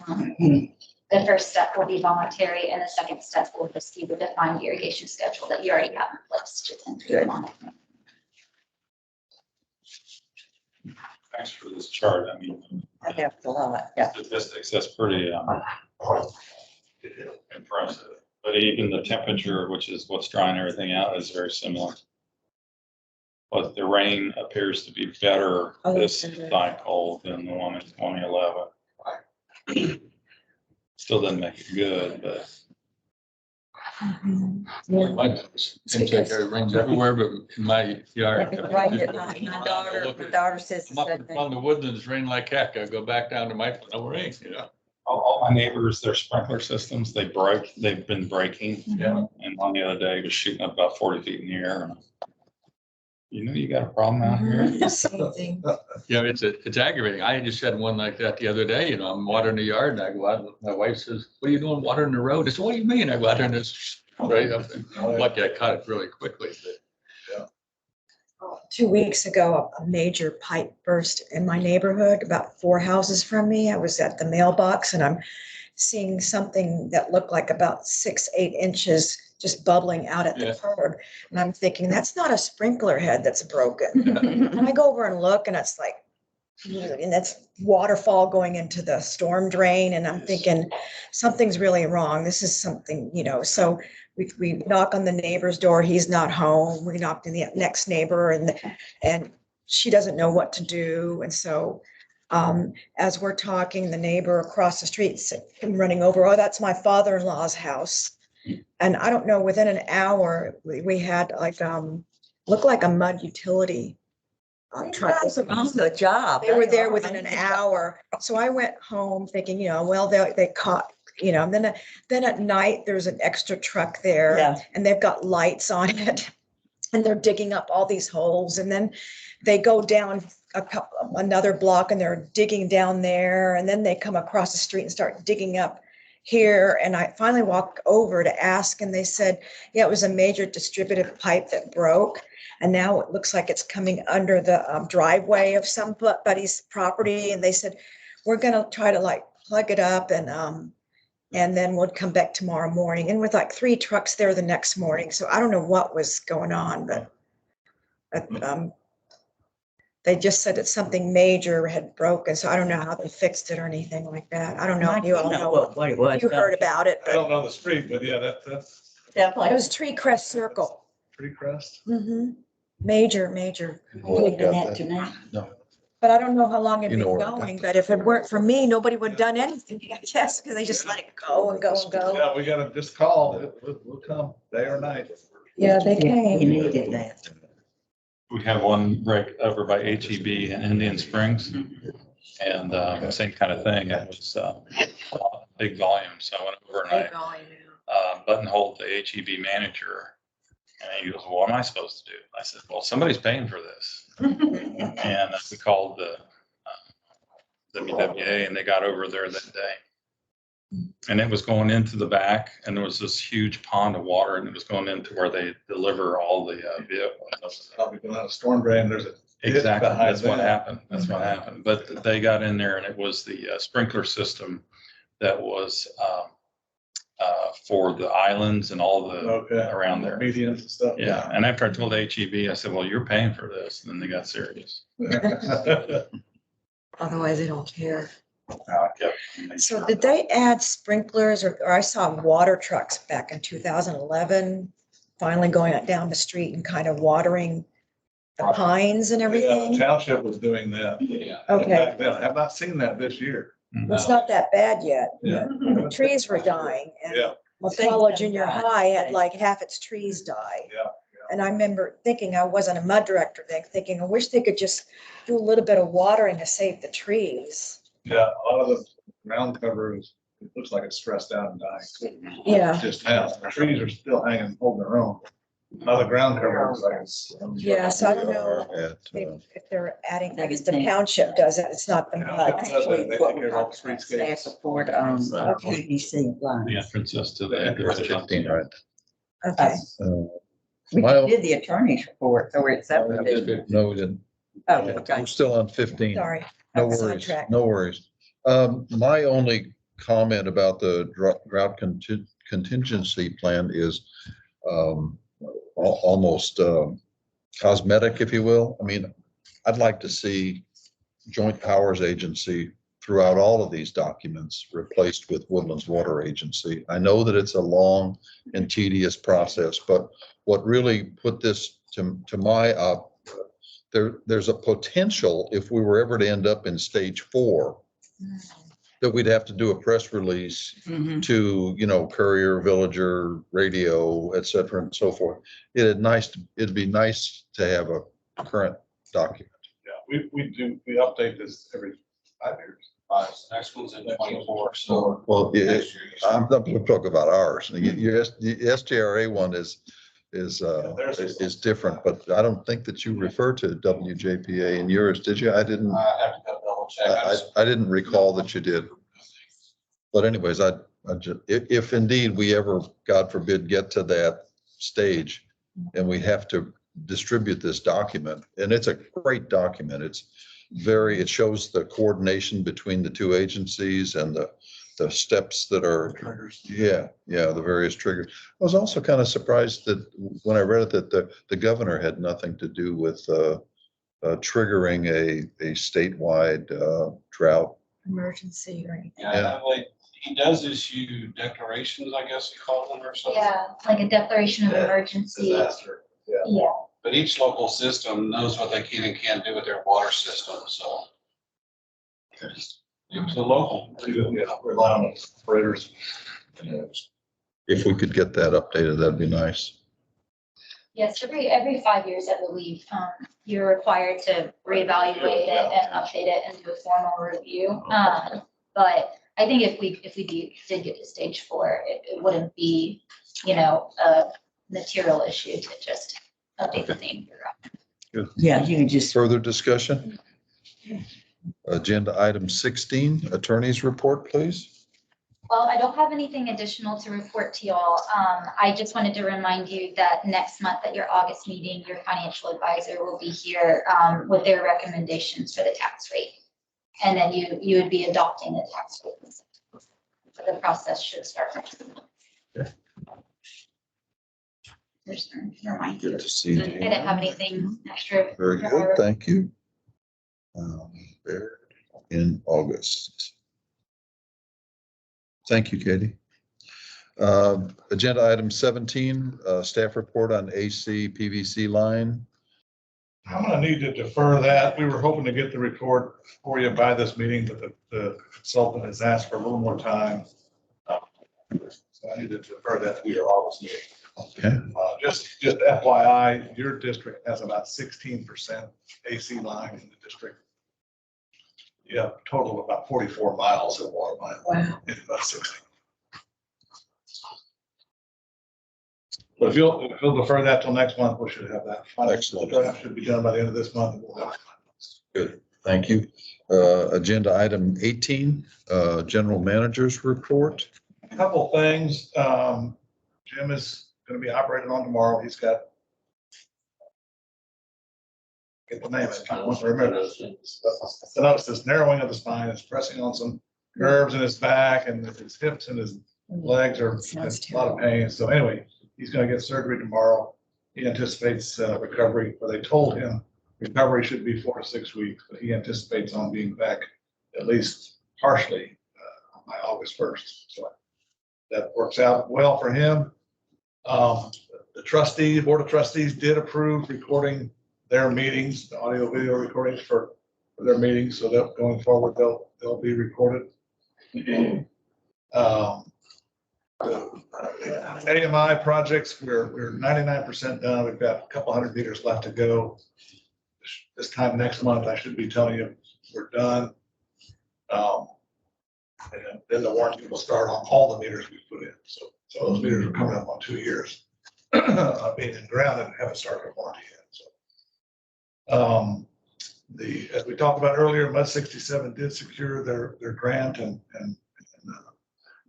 the first step will be voluntary and the second step will just be the defined irrigation schedule that you already have in place to tend to them on it. Thanks for this chart. I mean, That helped a lot, yeah. statistics, that's pretty impressive. But even the temperature, which is what's drying everything out, is very similar. But the rain appears to be better this cycle than the one in 2011. Still doesn't make it good, but. Seems like it rains everywhere, but in my yard. Right, my daughter says the I'm up same in thing. front of the woods and it's raining like heck. I go back down to my, no rain, you know? All my neighbors, their sprinkler systems, they've been breaking. Yeah. And one the other day was shooting up about 40 feet in the air. And you know, you got a problem out here. Same thing. Yeah, it's aggravating. I just had one like that the other day, you know, I'm watering the yard and I go out, my wife says, what are you doing watering the road? I said, what do you mean? I go out there and it's right up. Lucky I caught it really quickly, but. 2 weeks ago, a major pipe burst in my neighborhood, about 4 houses from me. I was at the mailbox and I'm seeing something that looked like about 6-8 inches just bubbling out at the curb. And I'm thinking, that's not a sprinkler head that's broken. And I go over and look and it's like, and that's waterfall going into the storm drain. And I'm thinking, something's really wrong. This is something, you know, so we knock on the neighbor's door. He's not home. We knocked in the next neighbor and she doesn't know what to do. And so as we're talking, the neighbor across the street running over, oh, that's my father-in-law's house. And I don't know, within an hour, we had like, looked like a mud utility truck. On the job. They were there within an hour. So I went home thinking, you know, well, they caught, you know, and then at night, there's an extra truck there. Yeah. And they've got lights on it. And they're digging up all these holes. And then they go down another block and they're digging down there. And then they come across the street and start digging up here. And I finally walked over to ask, and they said, yeah, it was a major distributive pipe that broke. And now it looks like it's coming under the driveway of somebody's property. And they said, we're going to try to like plug it up and then we'll come back tomorrow morning. And with like 3 trucks there the next morning. So I don't know what was going on, but they just said that something major had broken. So I don't know how they fixed it or anything like that. I don't know if you all know what it was. you heard about it, I don't but know the street, but yeah, that's it was Tree Crest Circle. pretty crest. Major. But I don't know how long it'd You been know where I got going, but if it weren't for me, nobody would have done anything, I guess, because they just let it go and go and go. Yeah, we gotta just call. We'll come day or night. Yeah, they You came. needed that. We have one right over by HEB in Indian Springs. And same kind of thing. It was big volume. So I went over and I buttonholed the HEB manager. And he goes, well, what am I supposed to do? I said, well, somebody's paying for this. And we called the WWA and they got over there that day. And it was going into the back and there was this huge pond of water and it was going into where they deliver all the vehicles. Probably going out a storm drain. There's a. Exactly, behind that's what that. happened, that's what happened. But they got in there and it was the sprinkler system that was for the islands and all the Okay. around there. Medians and stuff. Yeah, and after I told HEB, I said, well, you're paying for this, and then they got serious. Otherwise, they don't care. I kept- So did they add sprinklers or I saw water trucks back in 2011, finally going down the street and kind of watering the pines and Yeah, the everything? township was doing that. Yeah. Okay, Back then. I have not seen that this year. it's not that bad yet. Yeah. The trees were dying and Yeah, McCullough Junior High had like half its trees die. yeah. And I remember thinking, I wasn't a mud director then, thinking, I wish they could just do a little bit of watering to save the trees. Yeah, a lot of the ground cover is, it looks like it's stressed out and dying. Yeah, Just now, the trees are still hanging, holding their own. Now the ground cover is like it's. yeah, so I don't know At, if they're adding, I guess the township does it, it's not the mud. Actually, they take care of all the streetscapes. Staff report on PVC The line. entrances to the. 15, right? Okay, We My- did the attorney's report, or it's up to. No, we didn't. Oh, okay. We're still on 15. sorry. No That's worries, sidetracked. no worries. My only comment about the drought contingency plan is almost cosmetic, if you will. I mean, I'd like to see Joint Powers Agency throughout all of these documents replaced with Woodlands Water Agency. I know that it's a long and tedious process, but what really put this to my there's a potential, if we were ever to end up in stage 4, that we'd have to do a press release Mhm. to, Courier, Villager, Radio, et cetera, and so forth. It'd be nice to have a current document. Yeah, we update this every 5 years. Next one's in 24, so. Well, next year you should- I'm not going to talk about ours. The SJRA one is different, but I don't think that you refer to WJPA in yours, did you? I didn't, I have to go double check. I just- I didn't recall that you did. But anyways, if indeed we ever, God forbid, get to that stage and we have to distribute this document, and it's a great document. It shows the coordination between the two agencies and the steps that are. Triggers. Yeah, the various triggers. I was also kind of surprised that when I read it, that the governor had nothing to do with triggering a statewide drought. Emergency or anything. Yeah, like, he does issue declarations, I guess you call them or something. Yeah, like a declaration of emergency. Disaster. Yeah. Yeah, But each local system knows what they can and can't do with their water system, so. It's a local. Yeah, rely on operators. If we could get that updated, that'd be nice. yes, every 5 years, I believe, you're required to reevaluate it and update it and do a formal review. But I think if we did get to stage 4, it wouldn't be, a material issue to just update the name. Yeah, you can just. Further discussion? Agenda item 16, attorney's report, please. Well, I don't have anything additional to report to y'all. I just wanted to remind you that next month at your August meeting, your financial advisor will be here with their recommendations for the tax rate. And then you would be adopting the tax rate. So the process should start next month. Okay. Just a reminder. Good to see you. I didn't have anything extra. Very good, thank you. There in August. Thank you, Katie. Agenda item 17, staff report on AC PVC line. I'm gonna need to defer that. We were hoping to get the report for you by this meeting, but the consultant has asked for a little more time. So I need to defer that to your August meeting. Okay. Just FYI, your district has about 16% AC line in the district. You have a total of about 44 miles of water line. Wow. It's about 60. But if you'll defer that till next month, we should have that. Excellent. Draft should be done by the end of this month. Good, thank you. Agenda item 18, general manager's report. A couple things. Jim is going to be operating on tomorrow. He's got. Get the name. I want to remember. So notice this narrowing of the spine is pressing on some nerves in his back and his hips and his legs are in a lot of pain. So anyway, he's gonna get surgery tomorrow. He anticipates recovery, but they told him recovery should be 4 to 6 weeks, but he anticipates on being back at least partially by August 1st. So that works out well for him. The board of trustees did approve recording their meetings, the audio video recordings for their meetings, so that going forward, they'll be recorded. AMI projects, we're 99% done. We've got a couple hundred meters left to go. This time next month, I should be telling you we're done. And then the warranty will start on all the meters we put in. So those meters are coming up on 2 years of being in ground and haven't started a warranty yet. So as we talked about earlier, Mud 67 did secure their grant and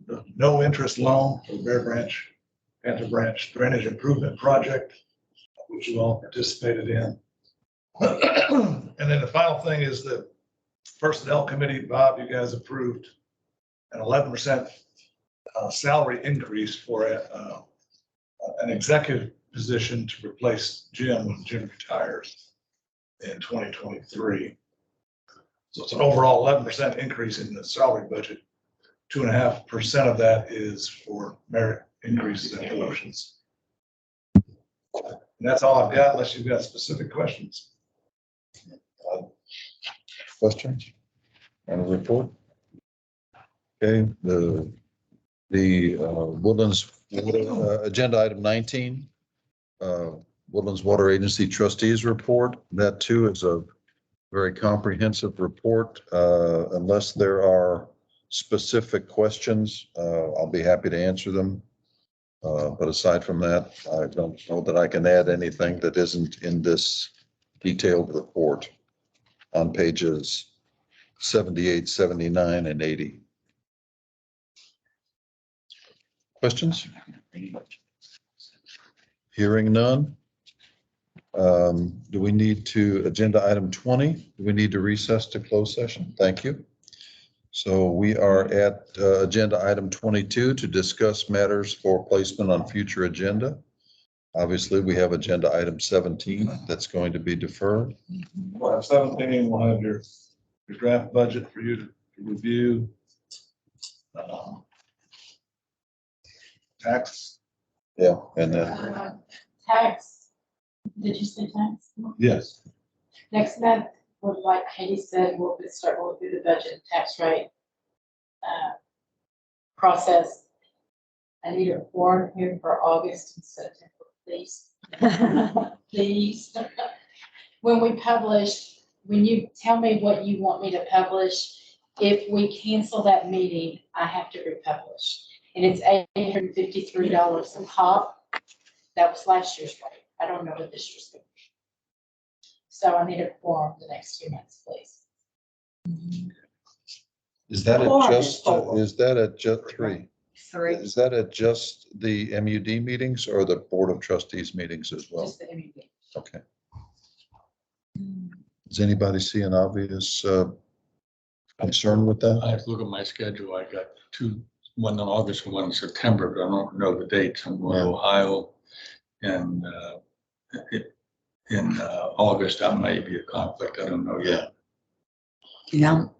the no interest loan for the Bear Branch, Panther Branch Drainage Improvement Project, which you all participated in. And then the final thing is the Personnel Committee, Bob, you guys approved an 11% salary increase for an executive position to replace Jim when Jim retires in 2023. So it's an overall 11% increase in the salary budget. 2.5% of that is for merit increases and promotions. And that's all I've got, unless you've got specific questions. Questions? On the report? Okay, the Woodlands, agenda item 19, Woodlands Water Agency Trustees Report. That too is a very comprehensive report. Unless there are specific questions, I'll be happy to answer them. But aside from that, I don't know that I can add anything that isn't in this detailed report on pages 78, 79, and 80. Questions? Hearing none. Do we need to, agenda item 20, do we need to recess to close session? Thank you. So we are at agenda item 22 to discuss matters for placement on future agenda. Obviously, we have agenda item 17 that's going to be deferred. We'll have 17, we'll have your draft budget for you to review. Tax. Yeah, and then Tax, did you say tax? Yes. Next month, like Katie said, we'll start going through the budget and tax rate process. I need a form here for August and September, please. Please. When we publish, when you tell me what you want me to publish, if we cancel that meeting, I have to republish. And it's $853 a pop. That was last year's rate. I don't know what this year's going to be. So I need a form the next 2 months, please. is that at just, is that at just 3? 3. Is that at just the MUD meetings or the Board of Trustees meetings as well? Just the MUD. Okay. Does anybody see an obvious concern with that? I have to look at my schedule. I got one in August and one in September, but I don't know the dates. I'm going to Ohio and in August, that may be a conflict. I don't know yet. You know,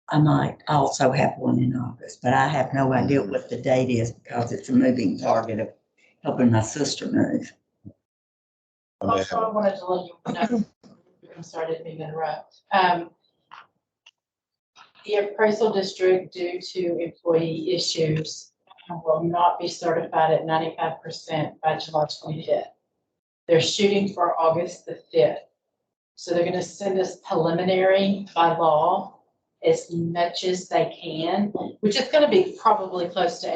I might also have one in August, but I have no idea what the date is because it's a moving target of helping my sister move. Also, I wanted to let you know, I'm sorry, I didn't mean to interrupt. The appraisal district, due to employee issues, will not be certified at 95% by July 25th. They're shooting for August the 5th. So they're going to send us preliminary by law as much as they can, which is going to be probably close to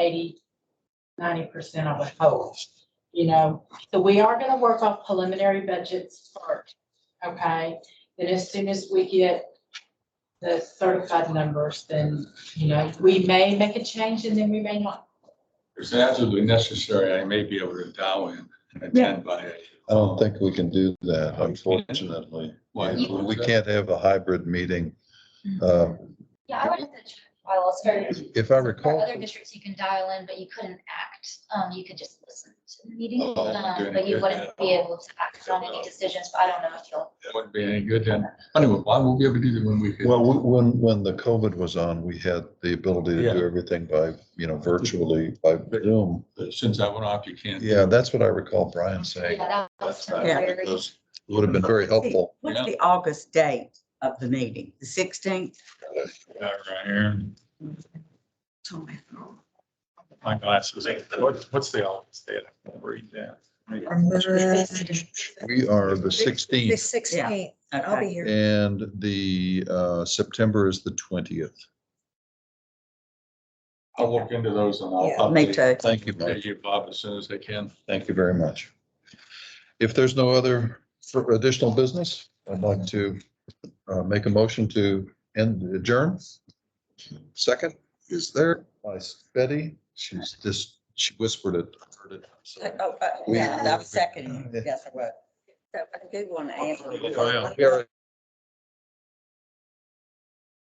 80–90%, I would hope, you know. So we are going to work off preliminary budgets first, okay? Then as soon as we get the certified numbers, then, you know, we may make a change and then we may not. If it's absolutely necessary, I may be able to dial in and attend by it. I don't think we can do that, unfortunately. Why? We can't have a hybrid meeting. Yeah, I would have to check bylaws. Or If I for recall, other districts, you can dial in, but you couldn't act. You could just listen to the meeting, Oh, doing but you good. wouldn't be able to act on any decisions. But I don't know if you'll. That wouldn't be any good then. Anyway, why won't we be able to do that when we could? well, when the COVID was on, we had the ability to do Yeah. everything by, virtually by Zoom. Since that went off, you can't. Yeah, that's what I recall Brian saying. Yeah, that was That's not temporary. because It would have been very helpful. What's Yeah. the August date of the meeting? The 16th? Got it right here. My glasses. What's the August date? I can read that. We are the The 16th 16th, I'll be Okay. here. and the September is the 20th. I'll look into those and I'll. Yeah, Me update- too. Thank you, update Mike. you, Bob, as soon as I can. Thank you very much. If there's no other additional business, I'd like to make a motion to adjourn. Second is there by Betty. She whispered it. Heard it. So, Yeah, I was seconding. Yes, I was. So I do want to answer. we are